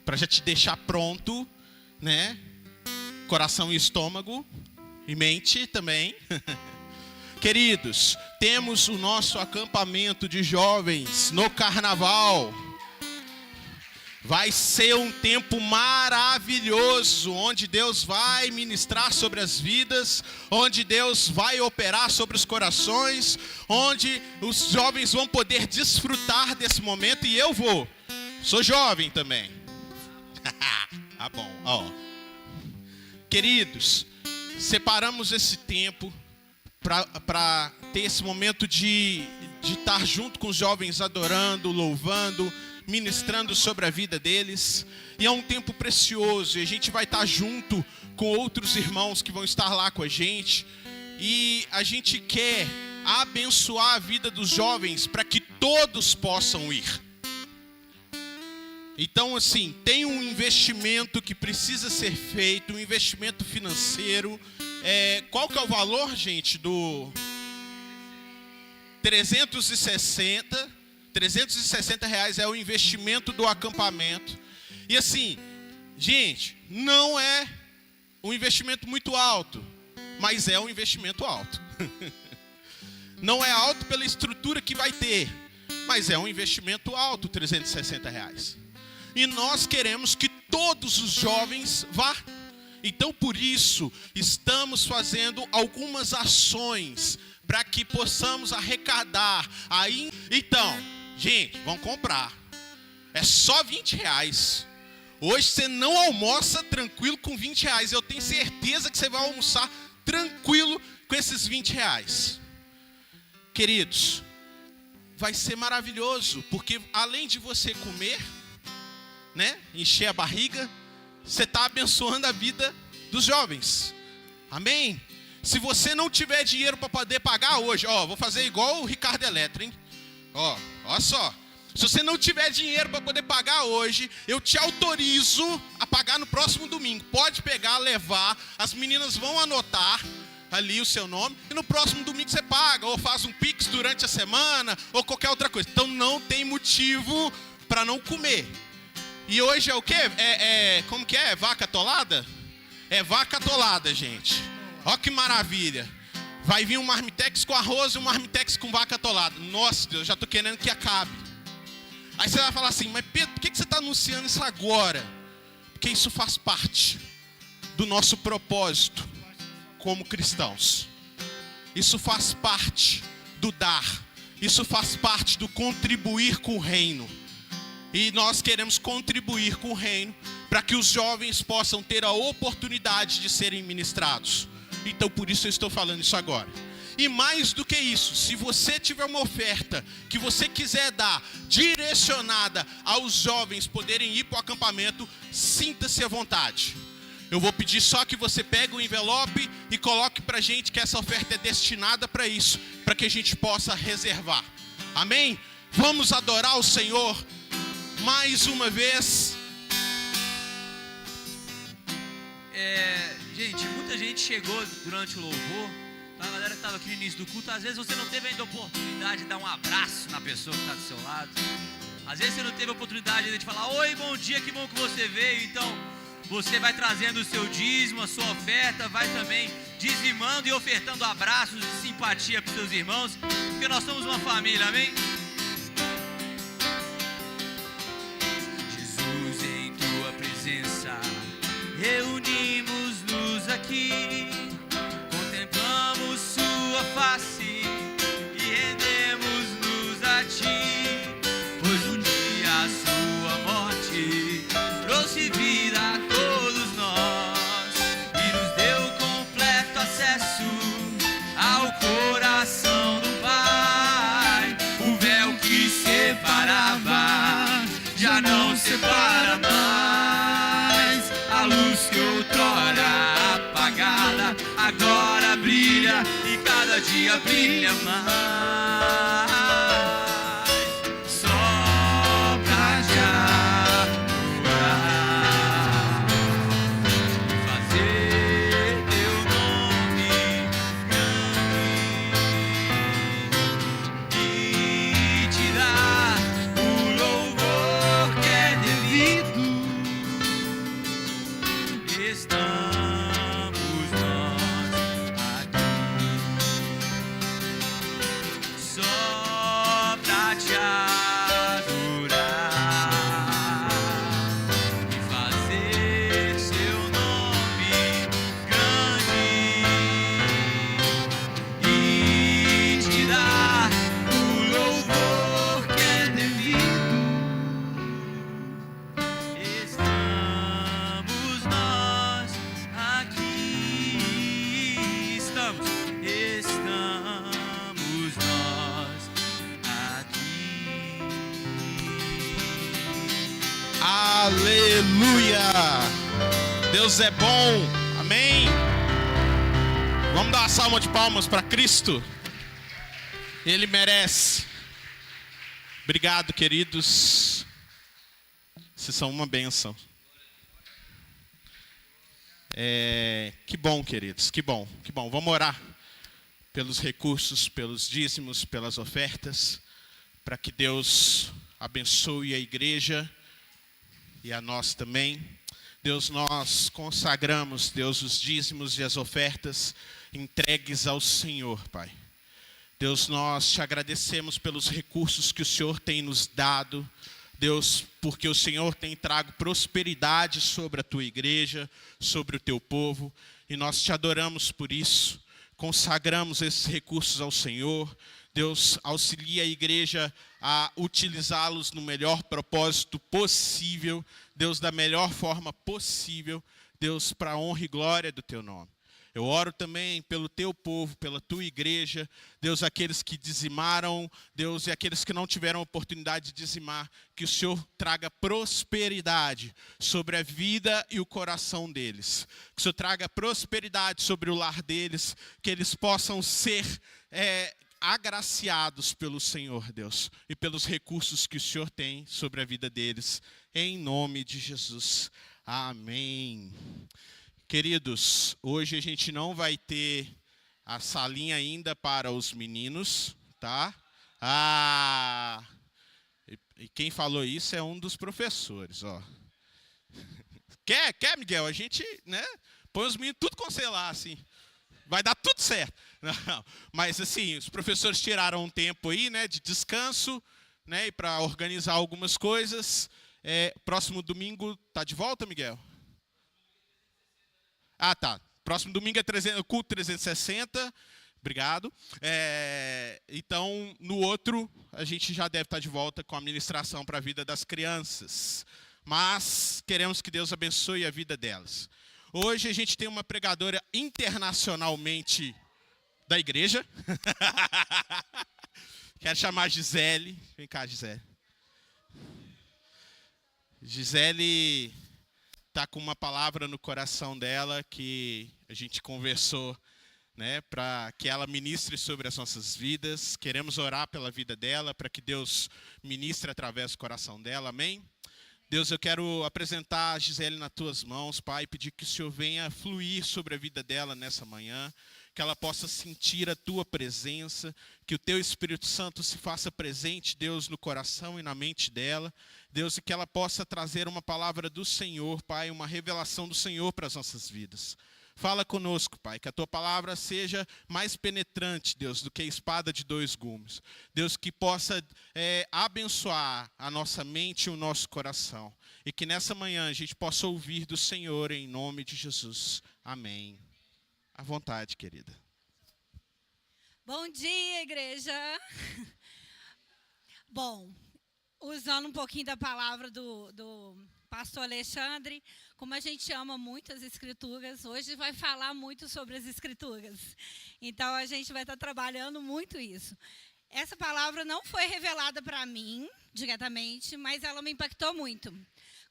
para já te deixar pronto, né? Coração e estômago e mente também. Queridos, temos o nosso acampamento de jovens no carnaval. Vai ser um tempo maravilhoso, onde Deus vai ministrar sobre as vidas, onde Deus vai operar sobre os corações, onde os jovens vão poder desfrutar desse momento, e eu vou. Sou jovem também. Tá bom, ó. Queridos, separamos esse tempo para ter esse momento de estar junto com os jovens, adorando, louvando, ministrando sobre a vida deles. E é um tempo precioso, e a gente vai estar junto com outros irmãos que vão estar lá com a gente. E a gente quer abençoar a vida dos jovens para que todos possam ir. Então, assim, tem um investimento que precisa ser feito, um investimento financeiro. Qual que é o valor, gente, do 360 reais é o investimento do acampamento. E assim, gente, não é um investimento muito alto, mas é um investimento alto. Não é alto pela estrutura que vai ter, mas é um investimento alto, 360 reais. E nós queremos que todos os jovens vá. Então, por isso, estamos fazendo algumas ações para que possamos arrecadar. Então, gente, vão comprar. É só 20 reais. Hoje você não almoça tranquilo com 20 reais. Eu tenho certeza que você vai almoçar tranquilo com esses 20 reais. Queridos, vai ser maravilhoso, porque além de você comer, né, encher a barriga, você está abençoando a vida dos jovens. Amém? Se você não tiver dinheiro para poder pagar hoje, vou fazer igual o Ricardo Eletro, hein? Ó só. Se você não tiver dinheiro para poder pagar hoje, eu te autorizo a pagar no próximo domingo. Pode pegar, levar, as meninas vão anotar ali o seu nome, e no próximo domingo você paga, ou faz um Pix durante a semana, ou qualquer outra coisa. Então não tem motivo para não comer. E hoje é o quê? Como que é? Vaca atolada? É vaca atolada, gente. Ó que maravilha. Vai vir um marmitex com arroz e um marmitex com vaca atolada. Nossa Deus, já estou querendo que acabe. Aí você vai falar assim, mas Pedro, por que você está anunciando isso agora? Porque isso faz parte do nosso propósito como cristãos. Isso faz parte do dar. Isso faz parte do contribuir com o reino. E nós queremos contribuir com o reino para que os jovens possam ter a oportunidade de serem ministrados. Então, por isso eu estou falando isso agora. E mais do que isso, se você tiver uma oferta que você quiser dar, direcionada aos jovens poderem ir para o acampamento, sinta-se à vontade. eu vou pedir só que você pegue o envelope e coloque pra gente que essa oferta é destinada para isso, para que a gente possa reservar. Amém? Vamos adorar o Senhor mais uma vez. Gente, muita gente chegou durante o louvor, tá? A galera que estava aqui no início do culto, às vezes você não teve ainda a oportunidade de dar um abraço na pessoa que está do seu lado. Às vezes você não teve a oportunidade ainda de falar, oi, bom dia, que bom que você veio. Então, você vai trazendo o seu dízimo, a sua oferta, vai também dizimando e ofertando abraços de simpatia para os seus irmãos, porque nós somos uma família, amém? Jesus, em tua presença, reunimos-nos aqui, contemplamos sua face e rendemos-nos a ti, pois um dia a sua morte trouxe vida a todos nós e nos deu completo acesso ao coração do Pai. O véu que separava já não separa mais. A luz que outrora apagada agora brilha e cada dia brilha mais. Só pra te adorar, fazer teu nome grande e te dar o louvor que é devido. Estamos nós aqui só pra te adorar e fazer seu nome grande e te dar o louvor que é devido. Estamos nós aqui, estamos nós aqui. Aleluia! Deus é bom, amém? Vamos dar uma salva de palmas para Cristo. Ele merece. Obrigado, queridos. Vocês são uma bênção. Que bom, queridos, que bom, que bom. Vamos orar pelos recursos, pelos dízimos, pelas ofertas, para que Deus abençoe a igreja e a nós também. Deus, nós consagramos, Deus, os dízimos e as ofertas entregues ao Senhor, Pai. Deus, nós te agradecemos pelos recursos que o Senhor tem nos dado. Deus, porque o Senhor tem trago prosperidade sobre a tua igreja, sobre o teu povo, e nós te adoramos por isso. Consagramos esses recursos ao Senhor. Deus, auxilia a igreja a utilizá-los no melhor propósito possível. Deus, da melhor forma possível. Deus, para a honra e glória do teu nome. Eu oro também pelo teu povo, pela tua igreja. Deus, aqueles que dizimaram, Deus, e aqueles que não tiveram oportunidade de dizimar, que o Senhor traga prosperidade sobre a vida e o coração deles. Que o Senhor traga prosperidade sobre o lar deles, que eles possam ser agraciados pelo Senhor, Deus, e pelos recursos que o Senhor tem sobre a vida deles, em nome de Jesus. Amém. Queridos, hoje a gente não vai ter a salinha ainda para os meninos, tá? E quem falou isso é um dos professores, ó. Quer, Miguel? A gente, né, põe os meninos tudo com celular, assim. Vai dar tudo certo. Não, mas assim, os professores tiraram um tempo aí, né, de descanso, né, para organizar algumas coisas. Próximo domingo tá de volta, Miguel? Tá. Próximo domingo é culto 360. Obrigado. Então, no outro, a gente já deve estar de volta com a ministração para a vida das crianças. Mas queremos que Deus abençoe a vida delas. Hoje a gente tem uma pregadora internacionalmente da igreja. Quero chamar a Gisele. Vem cá, Gisele. Gisele está com uma palavra no coração dela que a gente conversou, né, para que ela ministre sobre as nossas vidas. Queremos orar pela vida dela, para que Deus ministre através do coração dela, amém? Deus, eu quero apresentar a Gisele nas tuas mãos, Pai, pedir que o Senhor venha fluir sobre a vida dela nessa manhã, que ela possa sentir a tua presença, que o teu Espírito Santo se faça presente, Deus, no coração e na mente dela, Deus, e que ela possa trazer uma palavra do Senhor, Pai, uma revelação do Senhor para as nossas vidas. Fala conosco, Pai, que a tua palavra seja mais penetrante, Deus, do que a espada de dois gumes. Deus, que possa abençoar a nossa mente e o nosso coração. E que nessa manhã a gente possa ouvir do Senhor em nome de Jesus. Amém. À vontade, querida. Bom dia, igreja. Bom, usando um pouquinho da palavra do pastor Alexandre, como a gente ama muito as escrituras, hoje vai falar muito sobre as escrituras. Então, a gente vai estar trabalhando muito isso. Essa palavra não foi revelada para mim, diretamente, mas ela me impactou muito.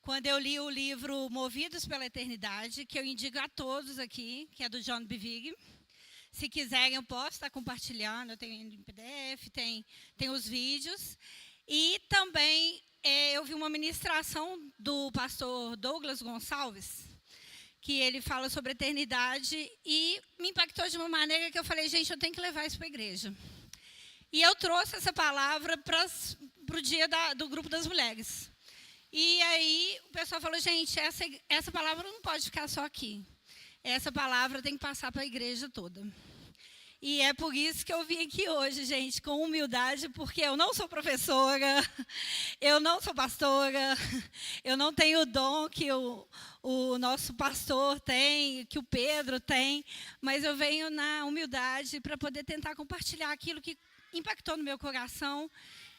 Quando eu li o livro Movidos pela Eternidade, que eu indico a todos aqui, que é do John Bevere. Se quiserem, eu posso estar compartilhando, eu tenho em PDF, tem os vídeos. E também eu vi uma ministração do pastor Douglas Gonçalves, que ele fala sobre a eternidade e me impactou de uma maneira que eu falei, gente, eu tenho que levar isso para a igreja. E eu trouxe essa palavra para o dia do grupo das mulheres. E aí o pessoal falou, gente, essa palavra não pode ficar só aqui. Essa palavra tem que passar para a igreja toda. E é por isso que eu vim aqui hoje, gente, com humildade, porque eu não sou professora, eu não sou pastora, eu não tenho o dom que o nosso pastor tem, que o Pedro tem, mas eu venho na humildade para poder tentar compartilhar aquilo que impactou no meu coração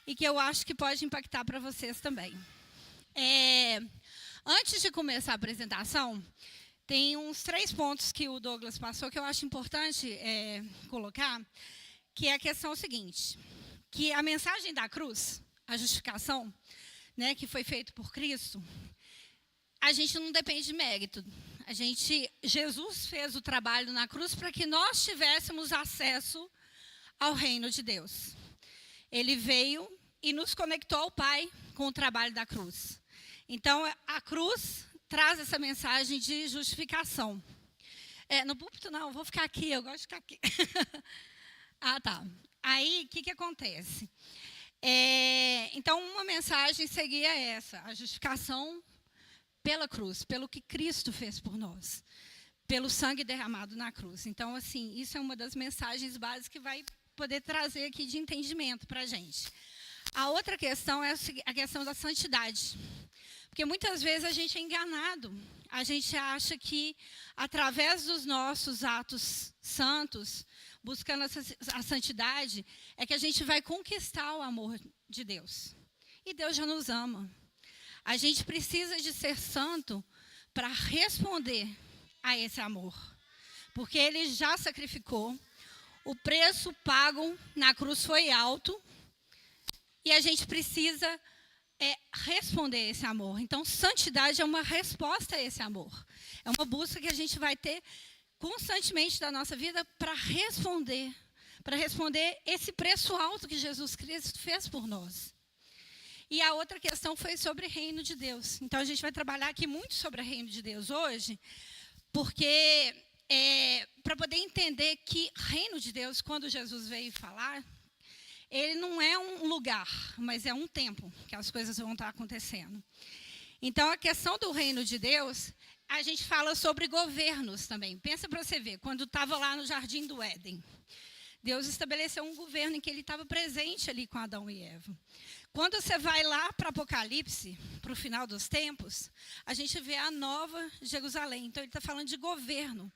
e que eu acho que pode impactar para vocês também. Antes de começar a apresentação, tem uns 3 pontos que o Douglas passou que eu acho importante colocar, que é a questão seguinte, que a mensagem da cruz, a justificação, né, que foi feita por Cristo, a gente não depende de mérito. Jesus fez o trabalho na cruz para que nós tivéssemos acesso ao reino de Deus. Ele veio e nos conectou ao Pai com o trabalho da cruz. Então, a cruz traz essa mensagem de justificação. No púlpito não, vou ficar aqui, eu gosto de ficar aqui. Tá. Aí, o que acontece? Então, uma mensagem seria essa, a justificação pela cruz, pelo que Cristo fez por nós, pelo sangue derramado na cruz. Então, assim, isso é uma das mensagens básicas que vai poder trazer aqui de entendimento para a gente. A outra questão é a questão da santidade. Porque muitas vezes a gente é enganado. A gente acha que, através dos nossos atos santos, buscando a santidade, é que a gente vai conquistar o amor de Deus. E Deus já nos ama. A gente precisa de ser santo para responder a esse amor. Porque Ele já sacrificou. O preço pago na cruz foi alto. E a gente precisa responder a esse amor. Então, santidade é uma resposta a esse amor. É uma busca que a gente vai ter constantemente da nossa vida para responder esse preço alto que Jesus Cristo fez por nós. E a outra questão foi sobre o reino de Deus. Então, a gente vai trabalhar aqui muito sobre o reino de Deus hoje, porque para poder entender que reino de Deus, quando Jesus veio falar, ele não é um lugar, mas é um tempo que as coisas vão estar acontecendo. Então, a questão do reino de Deus, a gente fala sobre governos também. Pensa para você ver, quando estava lá no Jardim do Éden, Deus estabeleceu um governo em que ele estava presente ali com Adão e Eva. Quando você vai lá para Apocalipse, para o final dos tempos, a gente vê a nova Jerusalém. Então, ele está falando de governo.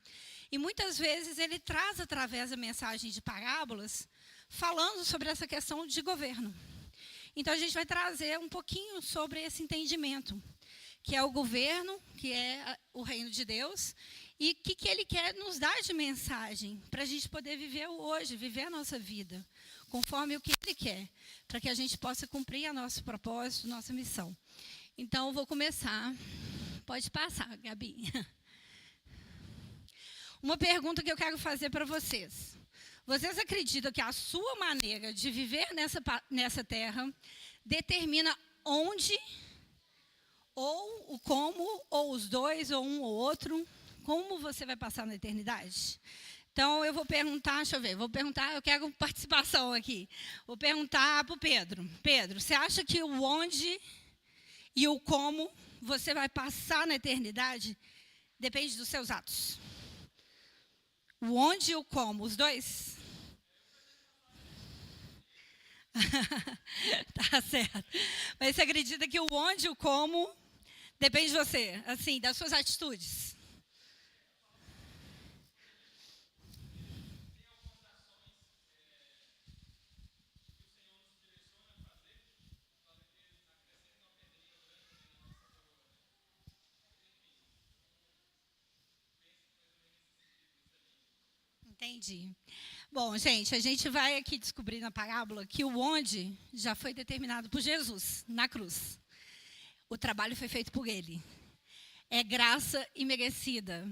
E muitas vezes ele traz, através da mensagem de parábolas, falando sobre essa questão de governo. Então, a gente vai trazer um pouquinho sobre esse entendimento, que é o governo, que é o reino de Deus, e o que Ele quer nos dar de mensagem, para a gente poder viver o hoje, viver a nossa vida, conforme o que Ele quer, para que a gente possa cumprir o nosso propósito, nossa missão. Então, eu vou começar Pode passar, Gabi. Uma pergunta que eu quero fazer para vocês. Vocês acreditam que a sua maneira de viver nessa terra determina onde, ou o como, ou os dois, ou um ou outro, como você vai passar na eternidade? Então, eu vou perguntar, deixa eu ver, eu quero participação aqui. Vou perguntar para o Pedro. Pedro, você acha que o onde e o como você vai passar na eternidade depende dos seus atos? O onde e o como, os dois? Tá certo. Mas você acredita que o onde e o como depende de você, assim, das suas atitudes? Entendi. Bom, gente, a gente vai aqui descobrir na parábola que o onde já foi determinado por Jesus na cruz. O trabalho foi feito por ele. É graça imerecida.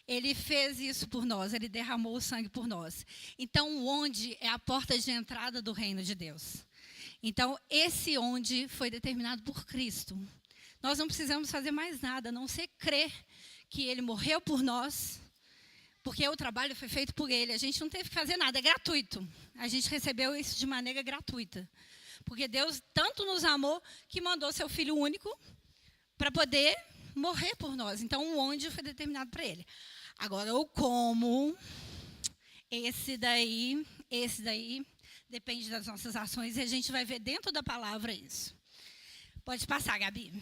Ele fez isso por nós, ele derramou o sangue por nós. Então, o onde é a porta de entrada do reino de Deus. Então, esse onde foi determinado por Cristo. Nós não precisamos fazer mais nada, a não ser crer que ele morreu por nós, porque o trabalho foi feito por ele. A gente não teve que fazer nada, é gratuito. A gente recebeu isso de maneira gratuita. Porque Deus tanto nos amou que mandou seu Filho único para poder morrer por nós. Então, o onde foi determinado para ele. Agora, o como, esse daí depende das nossas ações e a gente vai ver dentro da palavra isso. Pode passar, Gabi.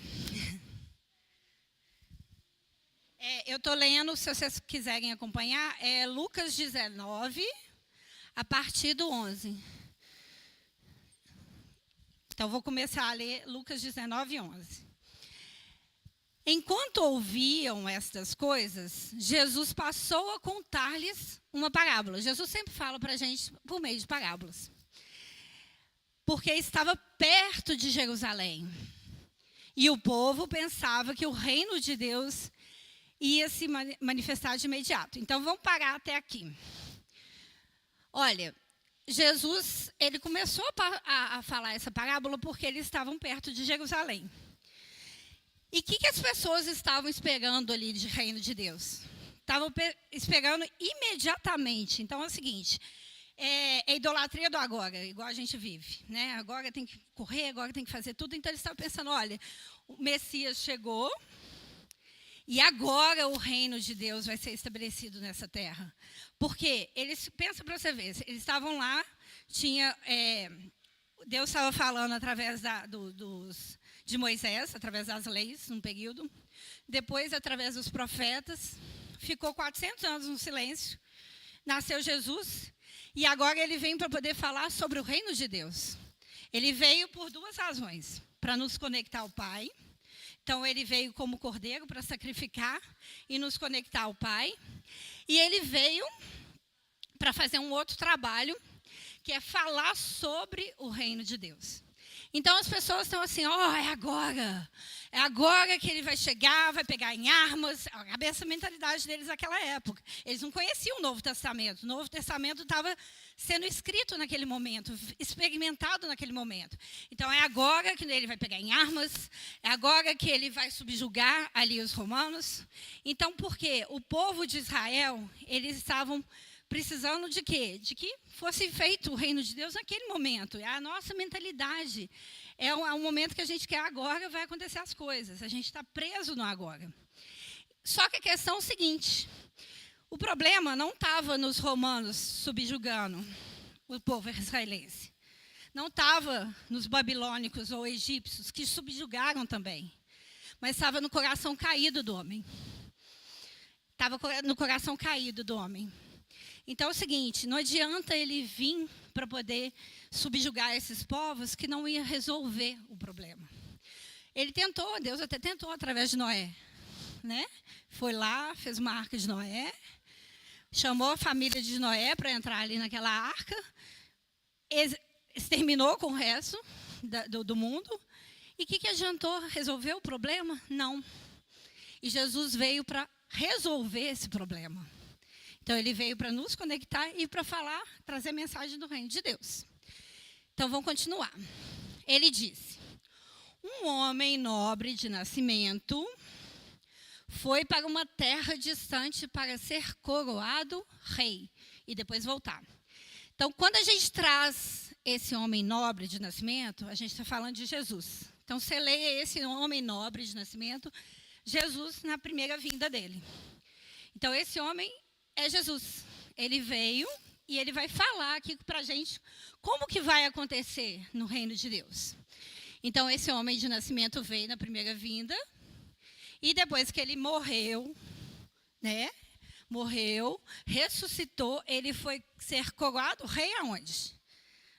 Eu estou lendo, se vocês quiserem acompanhar, é Lucas 19, a partir do 11. Então, vou começar a ler Lucas 19, 11. Enquanto ouviam estas coisas, Jesus passou a contar-lhes uma parábola. Jesus sempre fala para a gente por meio de parábolas. Porque estava perto de Jerusalém. E o povo pensava que o reino de Deus ia se manifestar de imediato. Então, vamos parar até aqui. Olha, Jesus, ele começou a falar essa parábola porque eles estavam perto de Jerusalém. E o que as pessoas estavam esperando ali de reino de Deus? Estavam esperando imediatamente. Então, é o seguinte, é idolatria do agora, igual a gente vive. Né? Agora tem que correr, agora tem que fazer tudo. Então, eles estavam pensando, olha, o Messias chegou e agora o reino de Deus vai ser estabelecido nessa terra. Porque eles, pensa para você ver, eles estavam lá, Deus estava falando através de Moisés, através das leis, num período. Depois, através dos profetas, ficou 400 anos no silêncio. Nasceu Jesus. E agora ele vem para poder falar sobre o reino de Deus. Ele veio por duas razões. Para nos conectar ao Pai. Então, ele veio como cordeiro para sacrificar e nos conectar ao Pai. E ele veio para fazer um outro trabalho, que é falar sobre o reino de Deus. Então, as pessoas estão assim, é agora que ele vai chegar, vai pegar em armas. Essa mentalidade deles naquela época. Eles não conheciam o Novo Testamento. O Novo Testamento estava sendo escrito naquele momento, experimentado naquele momento. Então, é agora que ele vai pegar em armas, é agora que ele vai subjugar ali os romanos. Então, por quê? O povo de Israel, eles estavam precisando de quê? De que fosse feito o reino de Deus naquele momento. É a nossa mentalidade. É um momento que a gente quer agora, vai acontecer as coisas. A gente está preso no agora. Só que a questão é o seguinte. O problema não estava nos romanos subjugando o povo israelense. Não estava nos babilônicos ou egípcios, que subjugaram também. Mas estava no coração caído do homem. Estava no coração caído do homem. Então, é o seguinte, não adianta ele vir para poder subjugar esses povos que não ia resolver o problema. Ele tentou, Deus até tentou através de Noé. Né? Foi lá, fez uma arca de Noé, chamou a família de Noé para entrar ali naquela arca, exterminou com o resto do mundo. E o que adiantou? Resolver o problema? Não. E Jesus veio para resolver esse problema. Então, ele veio para nos conectar e para falar, trazer a mensagem do reino de Deus. Então, vamos continuar. Ele disse: um homem nobre de nascimento foi para uma terra distante para ser coroado rei e depois voltar. Então, quando a gente traz esse homem nobre de nascimento, a gente está falando de Jesus. Então, você leia esse homem nobre de nascimento, Jesus na primeira vinda dele. Então, esse homem é Jesus. Ele veio e ele vai falar aqui para a gente como que vai acontecer no reino de Deus. Então, esse homem de nascimento veio na primeira vinda e depois que ele morreu, né? Morreu, ressuscitou, ele foi ser coroado rei aonde?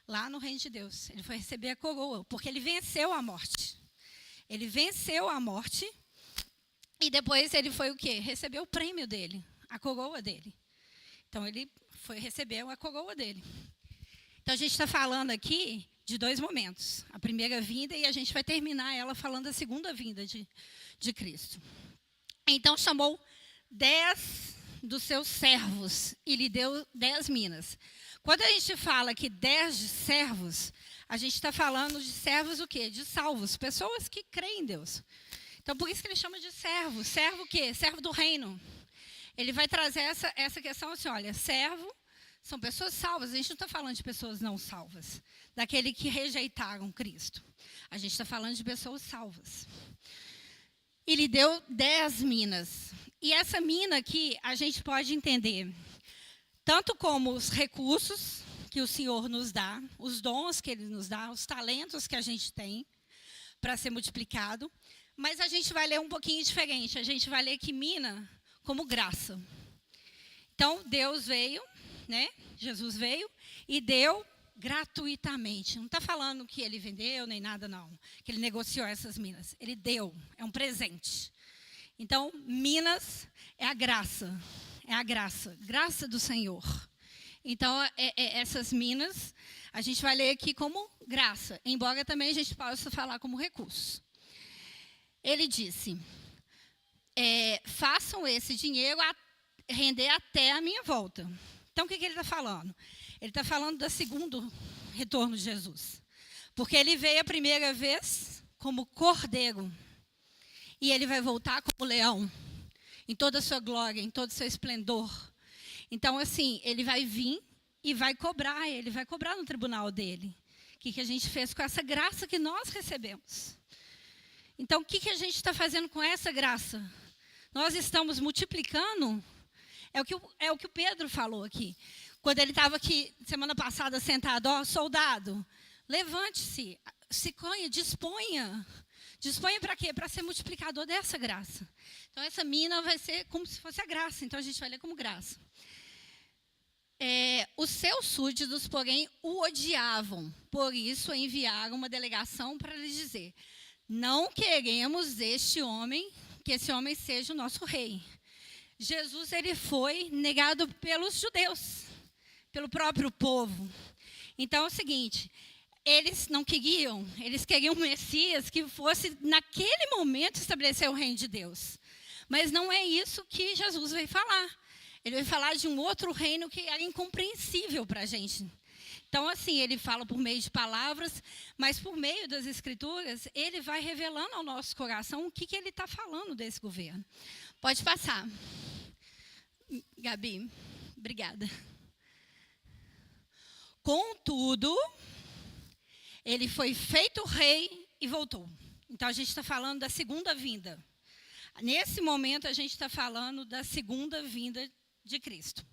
Lá no reino de Deus. Ele foi receber a coroa, porque ele venceu a morte. Ele venceu a morte e depois ele foi o quê? Recebeu o prêmio dele, a coroa dele. Então, ele foi receber a coroa dele. Então, a gente está falando aqui de 2 momentos. A primeira vinda e a gente vai terminar ela falando da segunda vinda de Cristo. Então, chamou 10 dos seus servos e lhe deu 10 minas. Quando a gente fala que 10 de servos, a gente está falando de servos o quê? De salvos, pessoas que creem em Deus. Então, por isso que ele chama de servo. Servo o quê? Servo do reino. Ele vai trazer essa questão assim, olha, servo são pessoas salvas. A gente não está falando de pessoas não salvas, daquele que rejeitaram Cristo. A gente está falando de pessoas salvas. E lhe deu 10 minas. E essa mina aqui, a gente pode entender tanto como os recursos que o Senhor nos dá, os dons que Ele nos dá, os talentos que a gente tem para ser multiplicado, mas a gente vai ler um pouquinho diferente. A gente vai ler que mina como graça. Então, Deus veio, né? Jesus veio e deu gratuitamente. Não está falando que Ele vendeu nem nada, não. Que Ele negociou essas minas. Ele deu, é um presente. Então, minas é a graça. É a graça. Graça do Senhor. Então, essas minas, a gente vai ler aqui como graça. Embora também a gente possa falar como recurso. Ele disse, façam esse dinheiro render até a minha volta. Então, o que ele está falando? Ele está falando do segundo retorno de Jesus. Porque ele veio a primeira vez como cordeiro. E ele vai voltar como leão. Em toda a sua glória, em todo o seu esplendor. Então, assim, ele vai vir e vai cobrar. Ele vai cobrar no tribunal dele. O que a gente fez com essa graça que nós recebemos. Então, o que a gente está fazendo com essa graça? Nós estamos multiplicando. É o que o Pedro falou aqui. Quando ele estava aqui, semana passada, sentado, ó, soldado, levante-se, se conhe, disponha. Disponha para quê? Para ser multiplicador dessa graça. Então, essa mina vai ser como se fosse a graça. Então, a gente vai ler como graça. Os seus súditos, porém, o odiavam. Por isso, enviaram uma delegação para lhe dizer: não queremos que esse homem seja o nosso rei. Jesus, ele foi negado pelos judeus, pelo próprio povo. Então, é o seguinte, eles não queriam, eles queriam um Messias que fosse, naquele momento, estabelecer o reino de Deus. Mas não é isso que Jesus veio falar. Ele veio falar de um outro reino que era incompreensível para a gente. Então, assim, ele fala por meio de palavras, mas por meio das Escrituras, ele vai revelando ao nosso coração o que ele está falando desse governo. Pode passar. Gabi, obrigada. Contudo, ele foi feito rei e voltou. Então, a gente está falando da segunda vinda. Nesse momento, a gente está falando da segunda vinda de Cristo.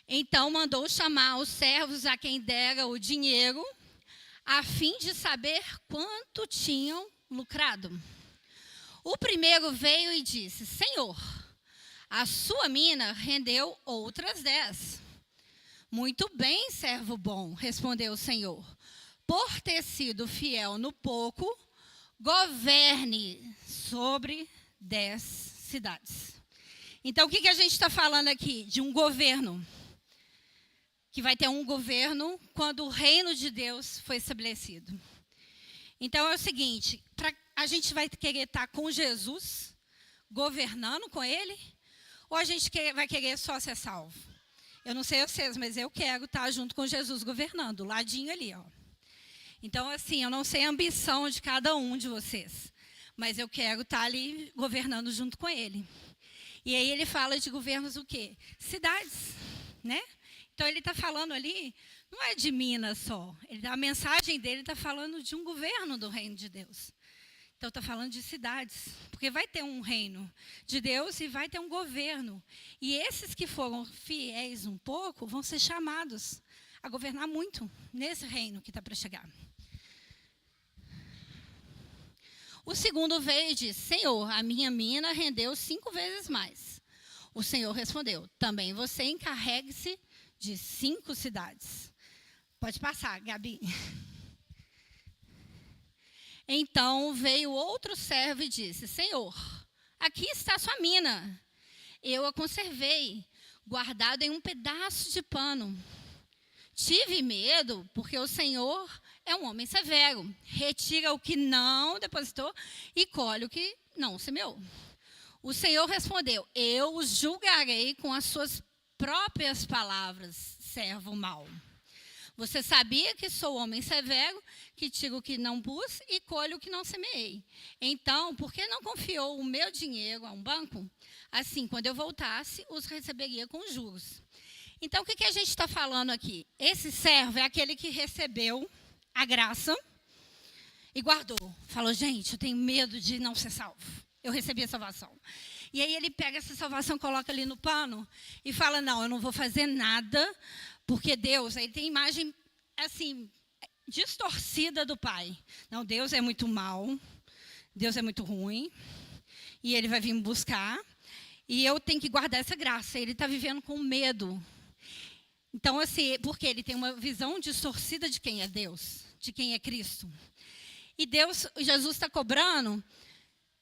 Então, mandou chamar os servos a quem dera o dinheiro, a fim de saber quanto tinham lucrado. O primeiro veio e disse: Senhor, a sua mina rendeu outras 10. Muito bem, servo bom, respondeu o Senhor. Por ter sido fiel no pouco, governe sobre 10 cidades. Então, o que a gente está falando aqui? De um governo. Que vai ter um governo quando o reino de Deus foi estabelecido. Então, é o seguinte, a gente vai querer estar com Jesus, governando com ele? Ou a gente vai querer só ser salvo? Eu não sei vocês, mas eu quero estar junto com Jesus governando, ladinho ali, ó. Então, assim, eu não sei a ambição de cada um de vocês, mas eu quero estar ali governando junto com ele. E aí ele fala de governos o quê? Cidades, né? Então ele está falando ali, não é de Minas só. A mensagem dele está falando de um governo do reino de Deus. Então está falando de cidades, porque vai ter um reino de Deus e vai ter um governo. E esses que foram fiéis um pouco vão ser chamados a governar muito nesse reino que está para chegar. O segundo veio e disse: Senhor, a minha mina rendeu 5 vezes mais. O Senhor respondeu: também você encarregue-se de 5 cidades. Pode passar, Gabi. Então veio outro servo e disse: Senhor, aqui está sua mina. Eu a conservei, guardada em um pedaço de pano. Tive medo, porque o Senhor é um homem severo. Retira o que não depositou e colhe o que não semeou. O Senhor respondeu: eu os julgarei com as suas próprias palavras, servo mau. Você sabia que sou homem severo, que tiro o que não pus e colho o que não semeei. Então, por que não confiou o meu dinheiro a um banco? Assim, quando eu voltasse, os receberia com juros. Então, o que a gente está falando aqui? Esse servo é aquele que recebeu a graça e guardou. Falou: gente, eu tenho medo de não ser salvo. Eu recebi a salvação. E aí ele pega essa salvação, coloca ali no pano e fala: não, eu não vou fazer nada, porque Deus, aí tem imagem assim, distorcida do pai. Não, Deus é muito mau, Deus é muito ruim, e ele vai vir me buscar, e eu tenho que guardar essa graça. Ele está vivendo com medo. Então, assim, porque ele tem uma visão distorcida de quem é Deus, de quem é Cristo. E Deus, Jesus está cobrando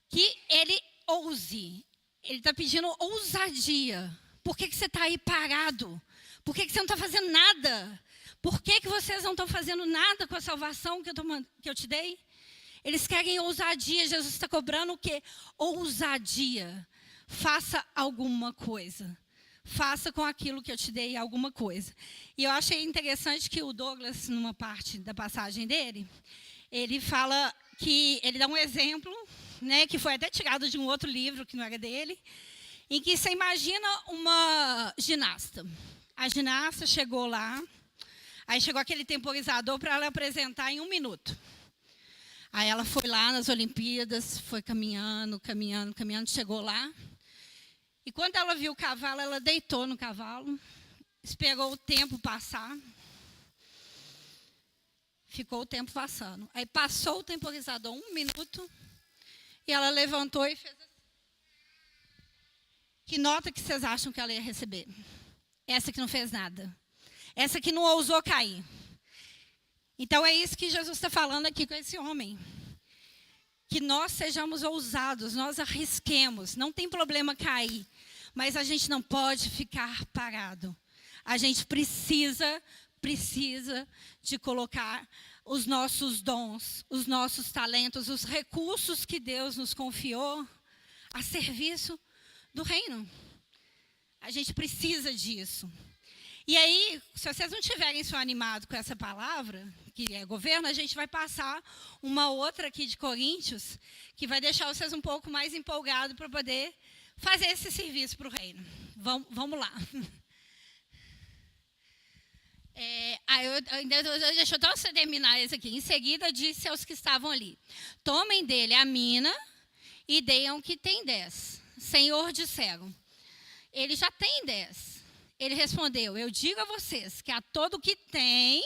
que ele ouse. Ele está pedindo ousadia. Por que você está aí parado? Por que você não está fazendo nada? Por que vocês não estão fazendo nada com a salvação que eu te dei? Eles querem ousadia. Jesus está cobrando o quê? Ousadia. Faça alguma coisa. Faça com aquilo que eu te dei alguma coisa. E eu achei interessante que o Douglas, numa parte da passagem dele, ele fala que ele dá um exemplo, né, que foi até tirado de um outro livro que não era dele, em que você imagina uma ginasta. A ginasta chegou lá, aí chegou aquele temporizador para ela apresentar em 1 minuto. Aí ela foi lá nas Olimpíadas, foi caminhando, chegou lá. E quando ela viu o cavalo, ela deitou no cavalo, esperou o tempo passar. Ficou o tempo passando. Aí passou o temporizador 1 minuto, e ela levantou e fez assim. Que nota que vocês acham que ela ia receber? Essa que não fez nada. Essa que não ousou cair. Então é isso que Jesus está falando aqui com esse homem. Que nós sejamos ousados, nós arrisquemos. Não tem problema cair, mas a gente não pode ficar parado. A gente precisa de colocar os nossos dons, os nossos talentos, os recursos que Deus nos confiou a serviço do reino. A gente precisa disso. E aí, se vocês não estiverem só animados com essa palavra, que é governo, a gente vai passar uma outra aqui de Coríntios, que vai deixar vocês um pouco mais empolgados para poder fazer esse serviço para o reino. Vamos lá. Deixa eu só terminar esse aqui. Em seguida, disse aos que estavam ali: tomem dele a mina e deem ao que tem 10. Senhor, disseram: ele já tem 10. Ele respondeu: eu digo a vocês que a todo o que tem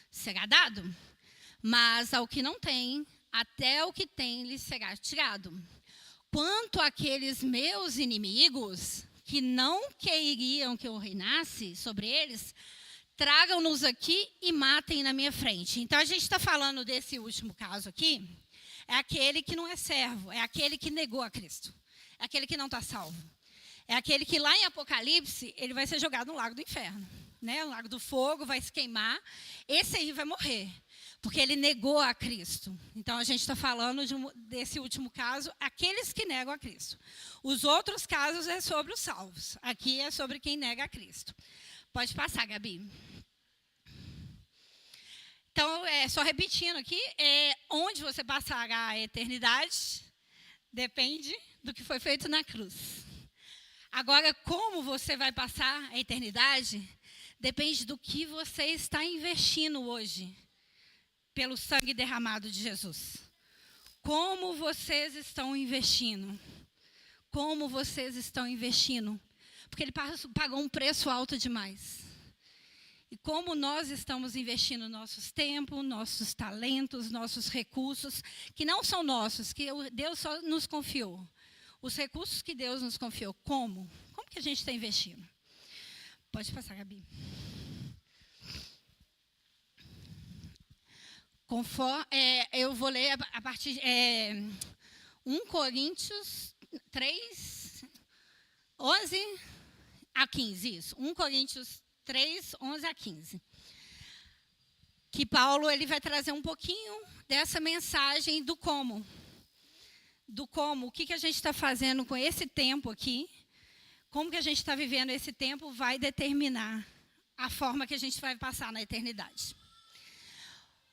será dado, mas ao que não tem, até o que tem lhe será tirado. Quanto àqueles meus inimigos, que não queriam que eu reinasse sobre eles, tragam-nos aqui e matem na minha frente. Então, a gente está falando desse último caso aqui, é aquele que não é servo, é aquele que negou a Cristo, é aquele que não está salvo. É aquele que lá em Apocalipse, ele vai ser jogado no lago do inferno. né, no lago do fogo, vai se queimar. Esse aí vai morrer, porque ele negou a Cristo. Então, a gente está falando desse último caso, aqueles que negam a Cristo. Os outros casos é sobre os salvos. Aqui é sobre quem nega a Cristo. Pode passar, Gabi. Então, só repetindo aqui, onde você passará a eternidade depende do que foi feito na cruz. Agora, como você vai passar a eternidade depende do que você está investindo hoje pelo sangue derramado de Jesus. Como vocês estão investindo? Como vocês estão investindo? Porque ele pagou um preço alto demais. E como nós estamos investindo nossos tempos, nossos talentos, nossos recursos, que não são nossos, que Deus só nos confiou. Os recursos que Deus nos confiou, como? Como que a gente está investindo? Pode passar, Gabi. Eu vou ler a partir de 1 Coríntios 3, 11 a 15, isso. 1 Coríntios 3, 11 a 15. Que Paulo ele vai trazer um pouquinho dessa mensagem do como. Do como, o que a gente está fazendo com esse tempo aqui, como que a gente está vivendo esse tempo vai determinar a forma que a gente vai passar na eternidade.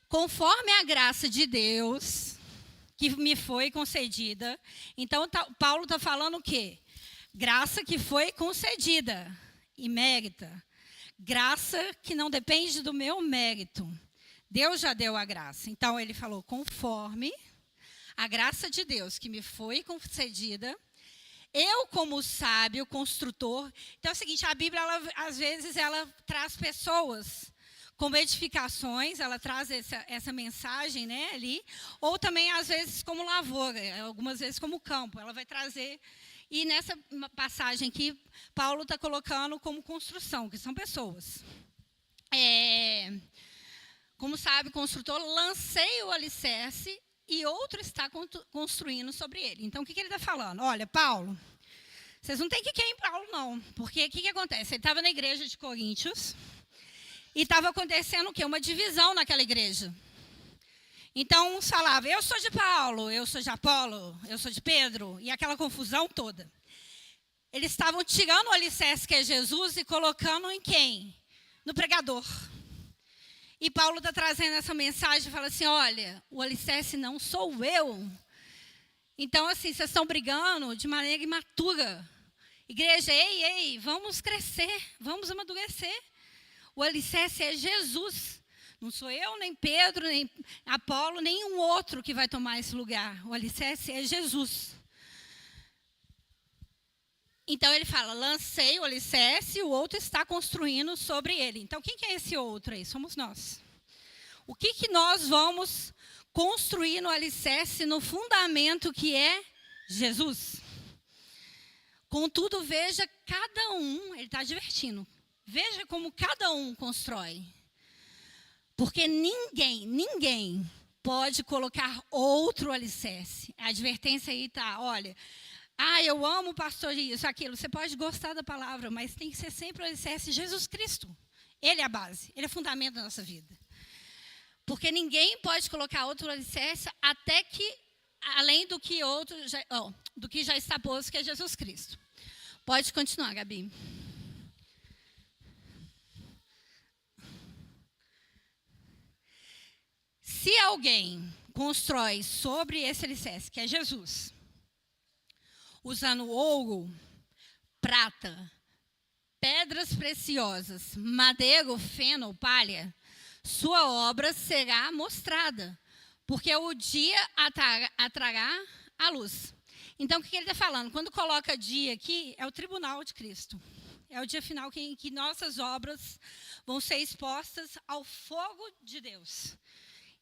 Conforme a graça de Deus que me foi concedida, então Paulo está falando o quê? Graça que foi concedida e mérita. Graça que não depende do meu mérito. Deus já deu a graça. Então ele falou, conforme a graça de Deus que me foi concedida, eu como sábio construtor. Então é o seguinte, a Bíblia, às vezes, ela traz pessoas como edificações, ela traz essa mensagem, né, ali, ou também, às vezes, como lavoura, algumas vezes como campo, ela vai trazer. E nessa passagem aqui, Paulo está colocando como construção, que são pessoas. Como sábio construtor, lancei o alicerce e outro está construindo sobre ele. Então, o que ele está falando? Olha, Paulo, vocês não têm que querer em Paulo, não. Porque o que acontece? Ele estava na igreja de Coríntios e estava acontecendo o quê? Uma divisão naquela igreja. Então, uns falavam, eu sou de Paulo, eu sou de Apolo, eu sou de Pedro, e aquela confusão toda. Eles estavam tirando o alicerce, que é Jesus, e colocando em quem? No pregador. E Paulo está trazendo essa mensagem e fala assim, olha, o alicerce não sou eu. Então, assim, vocês estão brigando de maneira imatura. Igreja, ei, vamos crescer, vamos amadurecer. O alicerce é Jesus. Não sou eu, nem Pedro, nem Apolo, nenhum outro que vai tomar esse lugar. O alicerce é Jesus. Então, ele fala, lancei o alicerce e o outro está construindo sobre ele. Então, quem que é esse outro aí? Somos nós. O que nós vamos construir no alicerce, no fundamento que é Jesus? Contudo, veja cada um, ele está advertindo, veja como cada um constrói. Porque ninguém pode colocar outro alicerce. A advertência aí está, olha, eu amo o pastor isso, aquilo. Você pode gostar da palavra, mas tem que ser sempre o alicerce Jesus Cristo. Ele é a base, ele é o fundamento da nossa vida. Porque ninguém pode colocar outro alicerce até que, além do que do que já está posto, que é Jesus Cristo. Pode continuar, Gabi. Se alguém constrói sobre esse alicerce, que é Jesus, usando ouro, prata, pedras preciosas, madeira, feno ou palha, sua obra será mostrada, porque o dia atrará a luz. Então, o que ele está falando? Quando coloca dia aqui, é o tribunal de Cristo. É o dia final que nossas obras vão ser expostas ao fogo de Deus.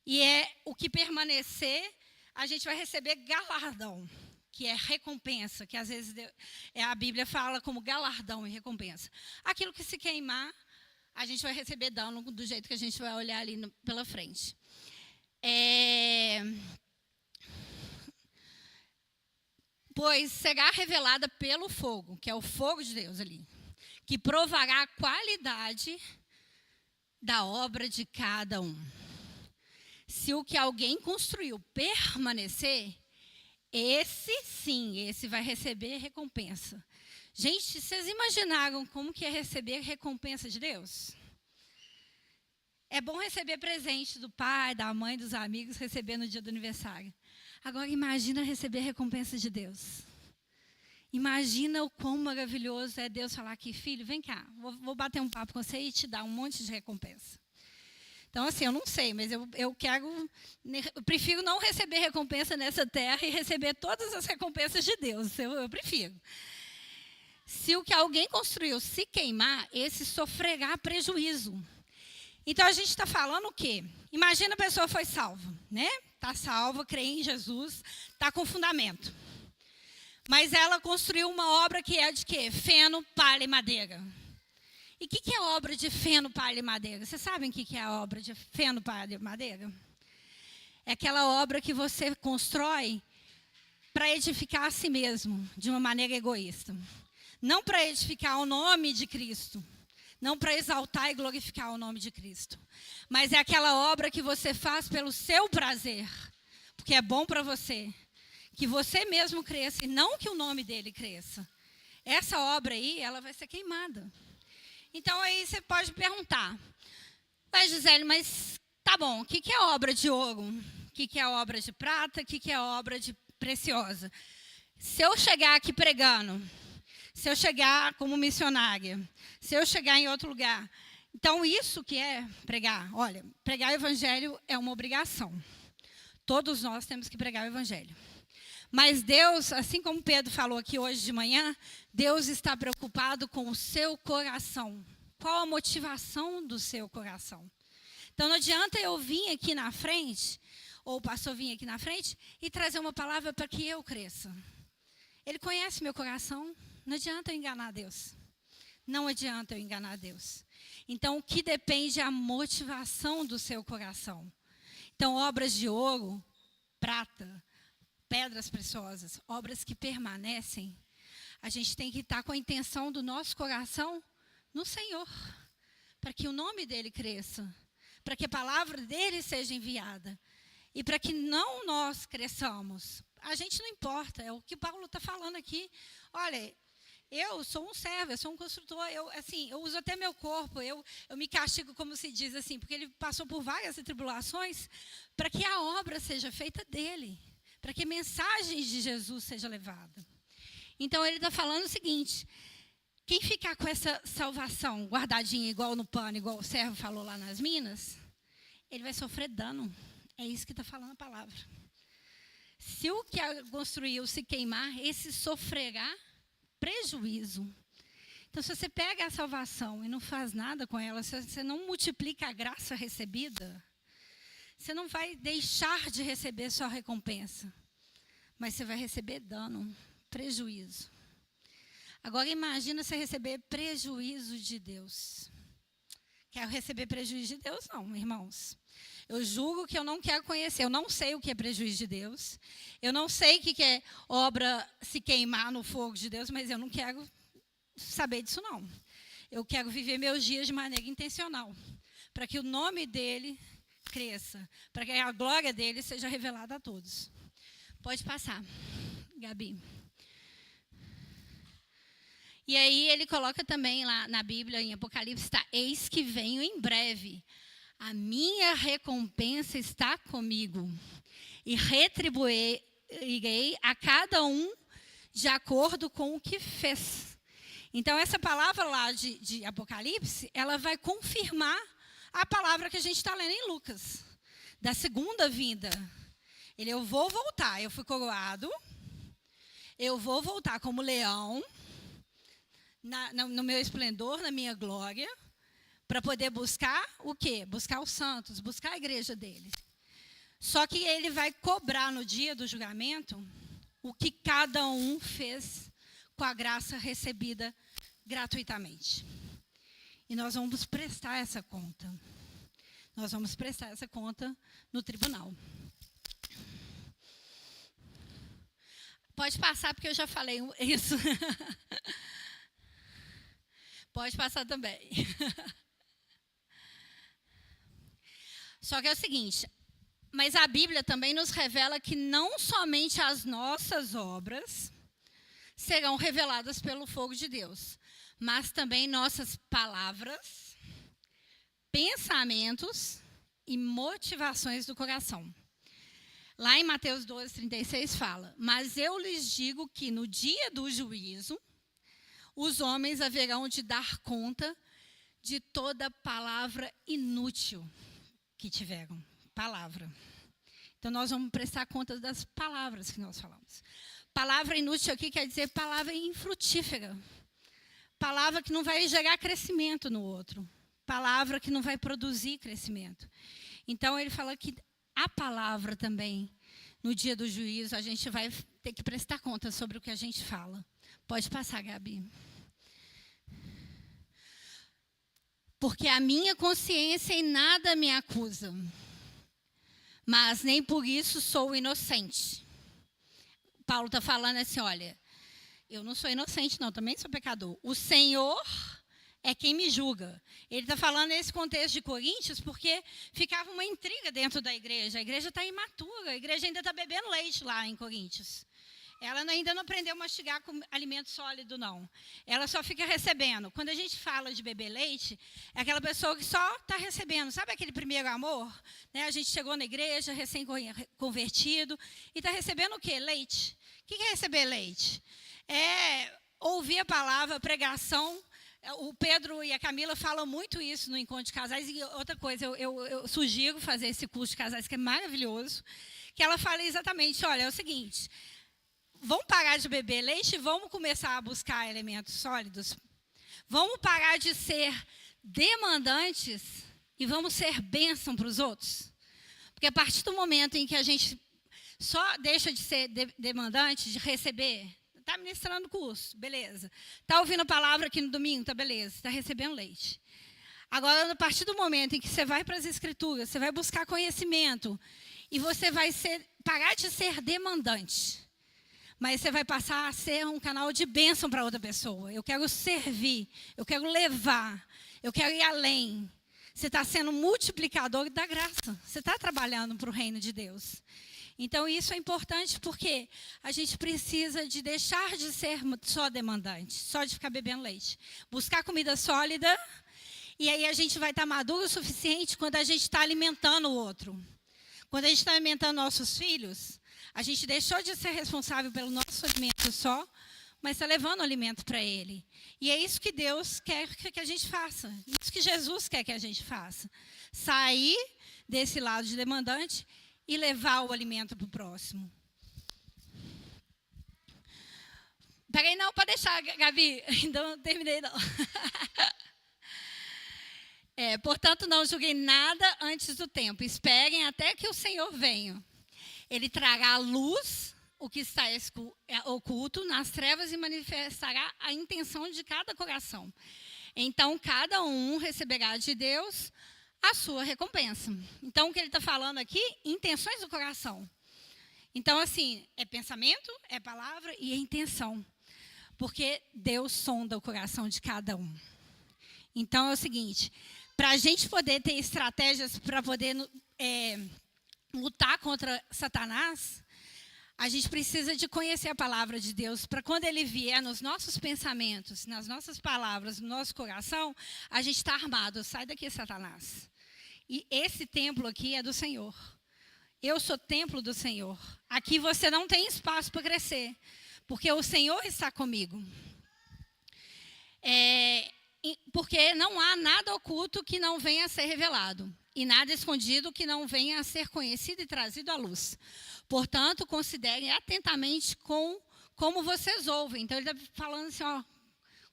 E o que permanecer, a gente vai receber galardão, que é recompensa, que às vezes a Bíblia fala como galardão e recompensa. Aquilo que se queimar, a gente vai receber dano do jeito que a gente vai olhar ali pela frente. Pois será revelada pelo fogo, que é o fogo de Deus ali. que provará a qualidade da obra de cada um. Se o que alguém construiu permanecer, esse vai receber recompensa. Gente, vocês imaginaram como que é receber recompensa de Deus? É bom receber presente do pai, da mãe, dos amigos, receber no dia do aniversário. Agora imagina receber recompensa de Deus. Imagina o quão maravilhoso é Deus falar aqui, filho, vem cá, vou bater um papo com você e te dar um monte de recompensa. Então, assim, eu não sei, mas eu prefiro não receber recompensa nessa terra e receber todas as recompensas de Deus. Eu prefiro. Se o que alguém construiu se queimar, esse sofrerá prejuízo. Então, a gente está falando o quê? Imagina a pessoa foi salva, né? Está salva, crê em Jesus, está com fundamento. Mas ela construiu uma obra que é de quê? Feno, palha e madeira. E o que é obra de feno, palha e madeira? Vocês sabem o que é a obra de feno, palha e madeira? É aquela obra que você constrói para edificar a si mesmo, de uma maneira egoísta. Não para edificar o nome de Cristo. Não para exaltar e glorificar o nome de Cristo. Mas é aquela obra que você faz pelo seu prazer. Porque é bom para você. Que você mesmo cresça e não que o nome dele cresça. Essa obra aí, ela vai ser queimada. Então, aí você pode perguntar, Gisele, mas tá bom, o que é obra de ouro? O que é obra de prata? O que é obra de preciosa? Se eu chegar aqui pregando, se eu chegar como missionária, se eu chegar em outro lugar, então isso que é pregar? Olha, pregar o evangelho é uma obrigação. Todos nós temos que pregar o evangelho. Mas Deus, assim como Pedro falou aqui hoje de manhã, Deus está preocupado com o seu coração. Qual a motivação do seu coração? Então, não adianta eu vir aqui na frente, ou o pastor vir aqui na frente, e trazer uma palavra para que eu cresça. Ele conhece meu coração, não adianta eu enganar Deus. Não adianta eu enganar Deus. Então, o que depende é a motivação do seu coração. Então, obras de ouro, prata, pedras preciosas, obras que permanecem, a gente tem que estar com a intenção do nosso coração no Senhor, para que o nome dele cresça, para que a palavra dele seja enviada, e para que não nós cresçamos. A gente não importa, é o que Paulo está falando aqui. Olha, eu sou um servo, eu sou um construtor, eu uso até meu corpo, eu me castigo, como se diz assim, porque ele passou por várias tribulações, para que a obra seja feita dele, para que a mensagem de Jesus seja levada. Então, ele está falando o seguinte, quem ficar com essa salvação guardadinha, igual no pano, igual o servo falou lá nas Minas, ele vai sofrer dano. É isso que está falando a palavra. Se o que construiu se queimar, esse sofrerá prejuízo. Então, se você pega a salvação e não faz nada com ela, se você não multiplica a graça recebida, você não vai deixar de receber sua recompensa, mas você vai receber dano, prejuízo. Agora imagina você receber prejuízo de Deus. Quero receber prejuízo de Deus? Não, irmãos. Eu julgo que eu não quero conhecer, eu não sei o que é prejuízo de Deus. Eu não sei o que é obra se queimar no fogo de Deus, mas eu não quero saber disso não. Eu quero viver meus dias de maneira intencional, para que o nome dele cresça, para que a glória dele seja revelada a todos. Pode passar, Gabi. E aí ele coloca também lá na Bíblia, em Apocalipse, está, eis que venho em breve, a minha recompensa está comigo, e retribuirei a cada um de acordo com o que fez. Então, essa palavra lá de Apocalipse, ela vai confirmar a palavra que a gente está lendo em Lucas, da segunda vinda. Eu vou voltar, eu fui coroado, eu vou voltar como leão, no meu esplendor, na minha glória, para poder buscar o quê? Buscar os santos, buscar a igreja dele. Só que ele vai cobrar no dia do julgamento o que cada um fez com a graça recebida gratuitamente. E nós vamos prestar essa conta. Nós vamos prestar essa conta no tribunal. Pode passar, porque eu já falei isso. Pode passar também. Só que é o seguinte, mas a Bíblia também nos revela que não somente as nossas obras serão reveladas pelo fogo de Deus, mas também nossas palavras, pensamentos e motivações do coração. Lá em Mateus 12:36 fala: mas eu lhes digo que no dia do juízo, os homens haverão de dar conta de toda palavra inútil que tiveram. Palavra. Então, nós vamos prestar conta das palavras que nós falamos. Palavra inútil aqui quer dizer palavra infrutífera. Palavra que não vai gerar crescimento no outro. Palavra que não vai produzir crescimento. Então, ele fala que a palavra também, no dia do juízo, a gente vai ter que prestar conta sobre o que a gente fala. Pode passar, Gabi. Porque a minha consciência em nada me acusa, mas nem por isso sou inocente. Paulo está falando assim, olha, eu não sou inocente não, também sou pecador. O Senhor é quem me julga. Ele está falando nesse contexto de Coríntios porque ficava uma intriga dentro da igreja. A igreja está imatura, a igreja ainda está bebendo leite lá em Coríntios. Ela ainda não aprendeu a mastigar com alimento sólido, não. Ela só fica recebendo. Quando a gente fala de beber leite, é aquela pessoa que só está recebendo. Sabe aquele primeiro amor? Né? A gente chegou na igreja, recém-convertido, e está recebendo o quê? Leite. O que é receber leite? É ouvir a palavra, a pregação. O Pedro e a Camila falam muito isso no encontro de casais. E outra coisa, eu sugiro fazer esse curso de casais, que é maravilhoso, que ela fala exatamente, olha, é o seguinte... Vamos parar de beber leite e vamos começar a buscar elementos sólidos? Vamos parar de ser demandantes e vamos ser bênção para os outros? Porque a partir do momento em que a gente só deixa de ser demandante, de receber, está ministrando curso, beleza. Está ouvindo a palavra aqui no domingo, tá beleza, está recebendo leite. Agora, a partir do momento em que você vai para as escrituras, você vai buscar conhecimento e você vai parar de ser demandante. Mas você vai passar a ser um canal de bênção para outra pessoa. Eu quero servir, eu quero levar, eu quero ir além. Você está sendo multiplicador da graça. Você está trabalhando para o reino de Deus. Então, isso é importante porque a gente precisa de deixar de ser só demandante, só de ficar bebendo leite. Buscar comida sólida, e aí a gente vai estar maduro o suficiente quando a gente está alimentando o outro. Quando a gente está alimentando nossos filhos... A gente deixou de ser responsável pelo nosso alimento só, mas está levando o alimento para ele. E é isso que Deus quer que a gente faça. Isso que Jesus quer que a gente faça. Sair desse lado de demandante e levar o alimento para o próximo. Peraí, não, pode deixar, Gabi. Ainda não terminei, não. Portanto, não julguem nada antes do tempo. Esperem até que o Senhor venha. Ele trará à luz o que está oculto nas trevas e manifestará a intenção de cada coração. Então, cada um receberá de Deus a sua recompensa. Então, o que ele está falando aqui? Intenções do coração. Então, assim, é pensamento, é palavra e é intenção. Porque Deus sonda o coração de cada um. Então, é o seguinte, para a gente poder ter estratégias para poder... lutar contra Satanás, a gente precisa de conhecer a palavra de Deus, para quando ele vier nos nossos pensamentos, nas nossas palavras, no nosso coração, a gente está armado. Sai daqui, Satanás. E esse templo aqui é do Senhor. Eu sou templo do Senhor. Aqui você não tem espaço para crescer, porque o Senhor está comigo. Porque não há nada oculto que não venha a ser revelado. E nada escondido que não venha a ser conhecido e trazido à luz. Portanto, considerem atentamente como vocês ouvem. Então, ele está falando assim, ó,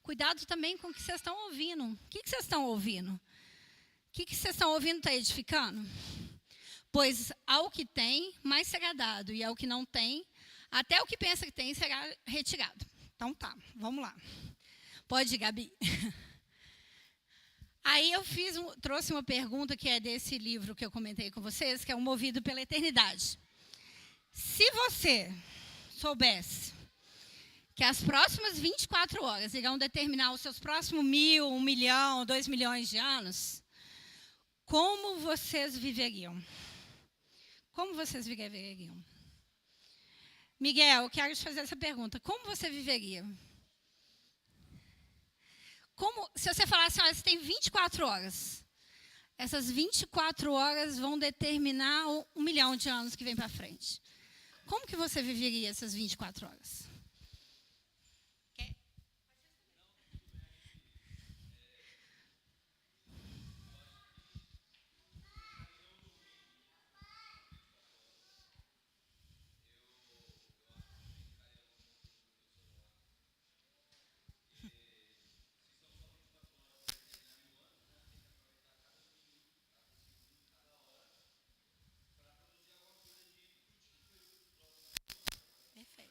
cuidado também com o que vocês estão ouvindo. O que vocês estão ouvindo? O que vocês estão ouvindo está edificando? Pois ao que tem, mais será dado. E ao que não tem, até o que pensa que tem será retirado. Então, tá, vamos lá. Pode ir, Gabi. Aí eu trouxe uma pergunta que é desse livro que eu comentei com vocês, que é o Movido pela Eternidade. Se você soubesse que as próximas 24 horas irão determinar os seus próximos 1.000, 1 milhão, 2 milhões de anos, como vocês viveriam? Como vocês viveriam? Miguel, eu quero te fazer essa pergunta. Como você viveria? Se você falasse, olha, você tem 24 horas. Essas 24 horas vão determinar 1 milhão de anos que vem para frente. Como que você viveria essas 24 horas? Perfeito.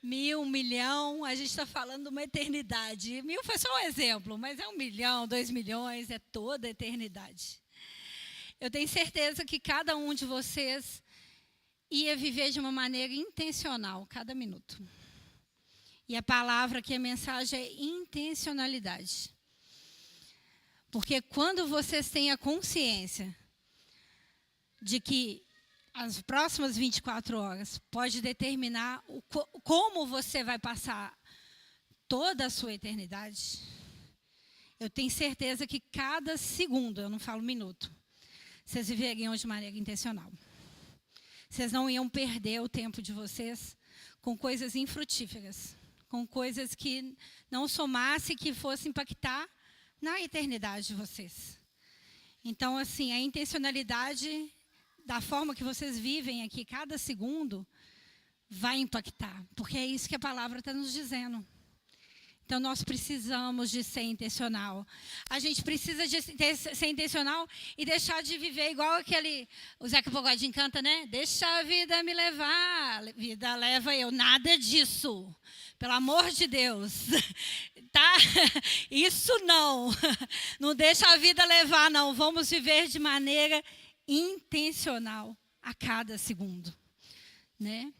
1.000, 1 milhão, a gente está falando de uma eternidade. 1.000 foi só um exemplo, mas é 1 milhão, 2 milhões, é toda a eternidade. Eu tenho certeza que cada um de vocês ia viver de uma maneira intencional, cada minuto. E a palavra aqui, a mensagem é intencionalidade. Porque quando vocês têm a consciência de que as próximas 24 horas pode determinar como você vai passar toda a sua eternidade, eu tenho certeza que cada segundo, eu não falo minuto, vocês viveriam de maneira intencional. Vocês não iam perder o tempo de vocês com coisas infrutíferas, com coisas que não somassem, que fossem impactar na eternidade de vocês. Então, assim, a intencionalidade da forma que vocês vivem aqui, cada segundo, vai impactar. Porque é isso que a palavra está nos dizendo. Então, nós precisamos de ser intencional. A gente precisa de ser intencional e deixar de viver igual o Zeca Pagodinho canta, né? Deixa a vida me levar, a vida leva eu. Nada disso. Pelo amor de Deus. Tá? Isso não. Não deixa a vida levar, não. Vamos viver de maneira intencional a cada segundo. Né?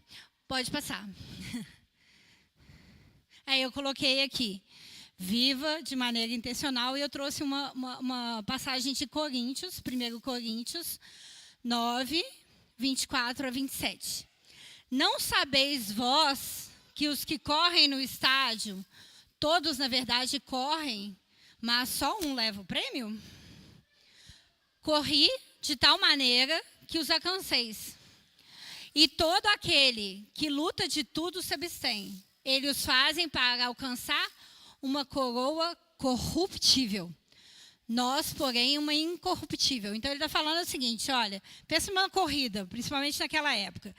Pode passar. Aí eu coloquei aqui, viva de maneira intencional, e eu trouxe uma passagem de Coríntios, 1 Coríntios 9, 24 a 27. Não sabeis vós que os que correm no estádio, todos na verdade correm, mas só um leva o prêmio? Corri de tal maneira que os alcanceis. E todo aquele que luta de tudo se abstém. Eles os fazem para alcançar uma coroa corruptível. Nós, porém, uma incorruptível. Então, ele está falando o seguinte, olha, pensa numa corrida, principalmente naquela época.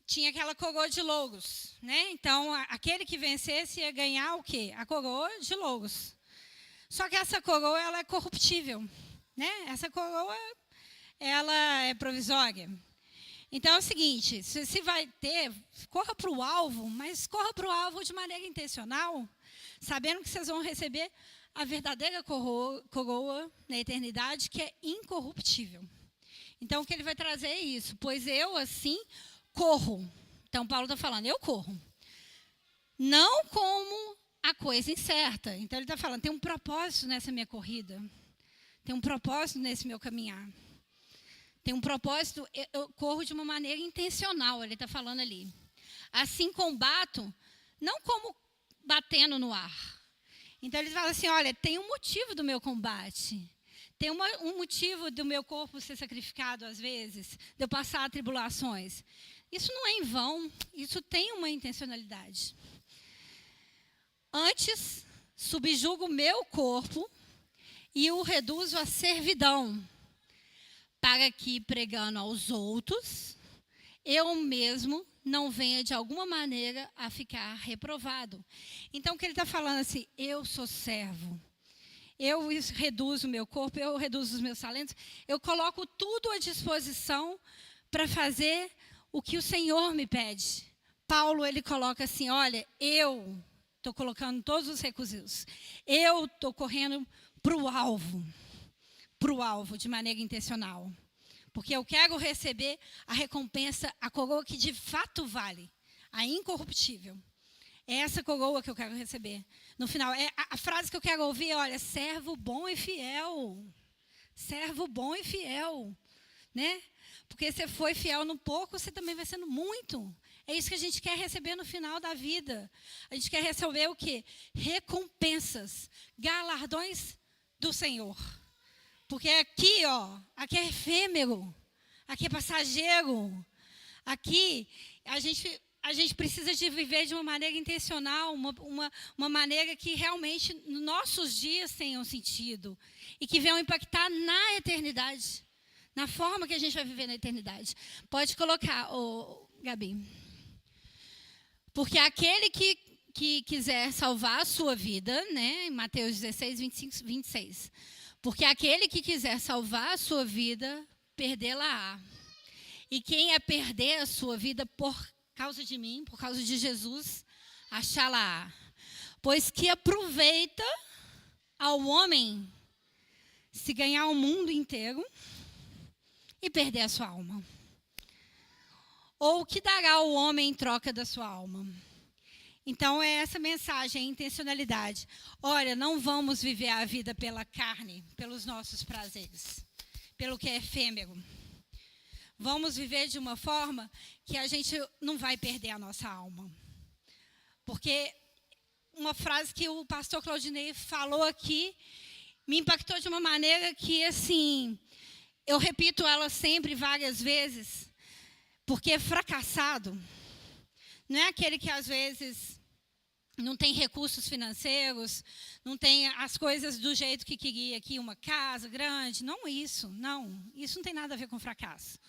Tinha aquela coroa de louros, né? Então, aquele que vencesse ia ganhar o quê? A coroa de louros. Só que essa coroa, ela é corruptível, né? Essa coroa, ela é provisória. Então é o seguinte, se vai ter, corra para o alvo, mas corra para o alvo de maneira intencional, sabendo que vocês vão receber a verdadeira coroa na eternidade, que é incorruptível. Então o que ele vai trazer é isso, pois eu assim corro. Então Paulo está falando, eu corro. Não como a coisa incerta. Então ele está falando, tem um propósito nessa minha corrida, tem um propósito nesse meu caminhar. Tem um propósito, eu corro de uma maneira intencional, ele está falando ali. Assim combato, não como batendo no ar. Então ele fala assim, olha, tem um motivo do meu combate. Tem um motivo do meu corpo ser sacrificado às vezes, de eu passar tribulações. Isso não é em vão, isso tem uma intencionalidade. Antes, subjugo o meu corpo e o reduzo à servidão, para que, pregando aos outros, eu mesmo não venha, de alguma maneira, a ficar reprovado. Então, o que ele está falando assim, eu sou servo, eu reduzo o meu corpo, eu reduzo os meus talentos, eu coloco tudo à disposição para fazer o que o Senhor me pede. Paulo, ele coloca assim, olha, eu estou colocando todos os requisitos, eu estou correndo para o alvo de maneira intencional. Porque eu quero receber a recompensa, a coroa que de fato vale. a incorruptível. É essa coroa que eu quero receber. No final, a frase que eu quero ouvir é, olha, servo bom e fiel. Servo bom e fiel. Né? Porque você foi fiel no pouco, você também vai sendo muito. É isso que a gente quer receber no final da vida. A gente quer receber o quê? Recompensas, galardões do Senhor. Porque aqui, ó, aqui é efêmero, aqui é passageiro. Aqui a gente precisa de viver de uma maneira intencional, uma maneira que realmente nossos dias tenham sentido e que venham impactar na eternidade, na forma que a gente vai viver na eternidade. Pode colocar, Gabi. Porque aquele que quiser salvar a sua vida, né, em Mateus 16, 25, 26. Porque aquele que quiser salvar a sua vida, perdê-la-á. E quem é perder a sua vida por causa de mim, por causa de Jesus, achá-la-á. Pois que aproveita ao homem se ganhar o mundo inteiro e perder a sua alma. Ou o que dará o homem em troca da sua alma? Então, é essa mensagem, a intencionalidade. Olha, não vamos viver a vida pela carne, pelos nossos prazeres, pelo que é efêmero. Vamos viver de uma forma que a gente não vai perder a nossa alma. Porque uma frase que o pastor Claudinei falou aqui me impactou de uma maneira que, assim, eu repito ela sempre, várias vezes, porque fracassado não é aquele que, às vezes, não tem recursos financeiros, não tem as coisas do jeito que queria aqui, uma casa grande. Não isso, não. Isso não tem nada a ver com fracasso.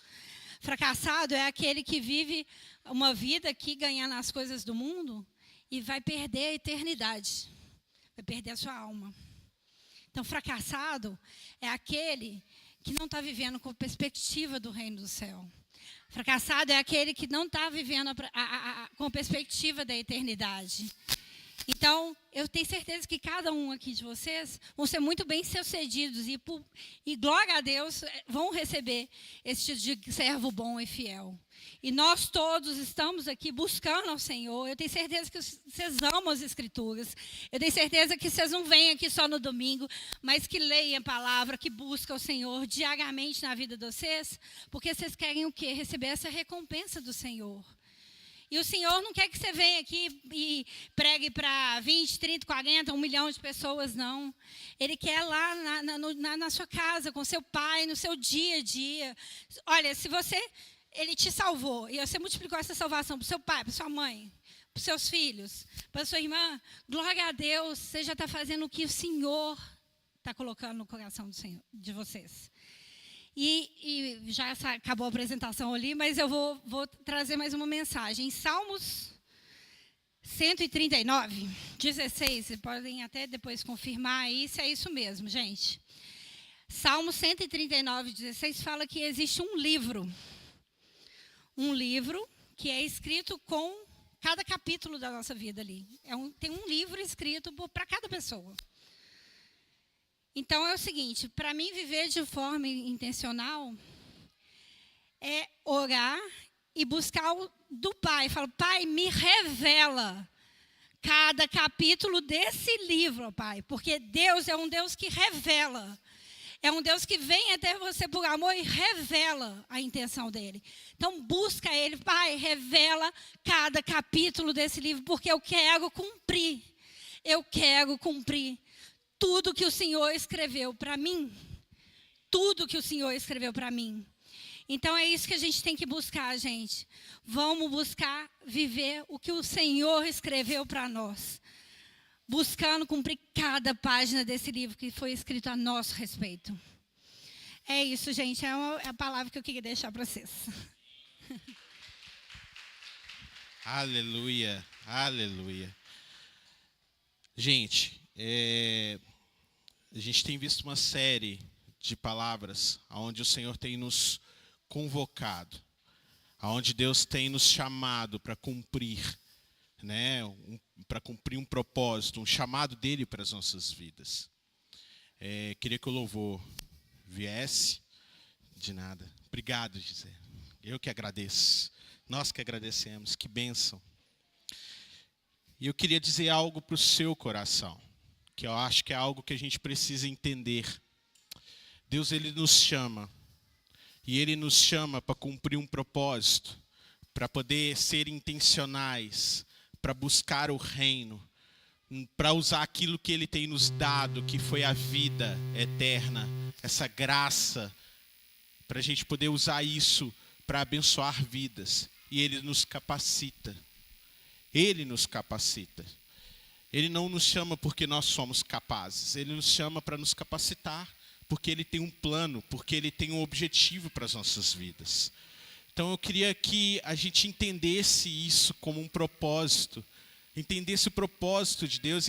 Fracassado é aquele que vive uma vida aqui ganhando as coisas do mundo e vai perder a eternidade, vai perder a sua alma. Então, fracassado é aquele que não está vivendo com perspectiva do reino do céu. Fracassado é aquele que não está vivendo com perspectiva da eternidade. Então, eu tenho certeza que cada um aqui de vocês vão ser muito bem-sucedidos e glória a Deus, vão receber esse tipo de servo bom e fiel. E nós todos estamos aqui buscando ao Senhor. Eu tenho certeza que vocês amam as Escrituras. Eu tenho certeza que vocês não vêm aqui só no domingo, mas que leem a palavra, que buscam o Senhor diariamente na vida de vocês, porque vocês querem o quê? Receber essa recompensa do Senhor. E o Senhor não quer que você venha aqui e pregue para 20, 30, 40, 1 milhão de pessoas, não. Ele quer lá na sua casa, com seu pai, no seu dia a dia. Olha, se ele te salvou, e você multiplicou essa salvação para o seu pai, para sua mãe, para os seus filhos, para sua irmã, glória a Deus, você já está fazendo o que o Senhor está colocando no coração do Senhor, de vocês. E já acabou a apresentação ali, mas eu vou trazer mais uma mensagem. Em Salmos 139, 16, vocês podem até depois confirmar aí se é isso mesmo, gente. Salmo 139, 16 fala que existe um livro que é escrito com cada capítulo da nossa vida ali. Tem um livro escrito para cada pessoa. Então, é o seguinte, para mim viver de forma intencional é orar e buscar do Pai. Falo, Pai, me revela cada capítulo desse livro, Pai. Porque Deus é um Deus que revela. É um Deus que vem até você por amor e revela a intenção dele. Então, busca ele, Pai, revela cada capítulo desse livro, porque eu quero cumprir. Eu quero cumprir tudo que o Senhor escreveu para mim. Tudo que o Senhor escreveu para mim. Então, é isso que a gente tem que buscar, gente. Vamos buscar viver o que o Senhor escreveu para nós. Buscando cumprir cada página desse livro que foi escrito a nosso respeito. É isso, gente. É a palavra que eu queria deixar para vocês. Aleluia, aleluia. Gente, a gente tem visto uma série de palavras onde o Senhor tem nos convocado, onde Deus tem nos chamado para cumprir, né, para cumprir um propósito, um chamado dele para as nossas vidas. Queria que o louvor viesse. De nada. Obrigado, Gisele. Eu que agradeço. Nós que agradecemos. Que bênção. E eu queria dizer algo para o seu coração, que eu acho que é algo que a gente precisa entender. Deus, Ele nos chama. E Ele nos chama para cumprir um propósito, para poder ser intencionais, para buscar o reino, para usar aquilo que Ele tem nos dado, que foi a vida eterna, essa graça, para a gente poder usar isso para abençoar vidas. E Ele nos capacita. Ele nos capacita. Ele não nos chama porque nós somos capazes. Ele nos chama para nos capacitar, porque Ele tem um plano, porque Ele tem um objetivo para as nossas vidas. Então eu queria que a gente entendesse isso como um propósito, entendesse o propósito de Deus,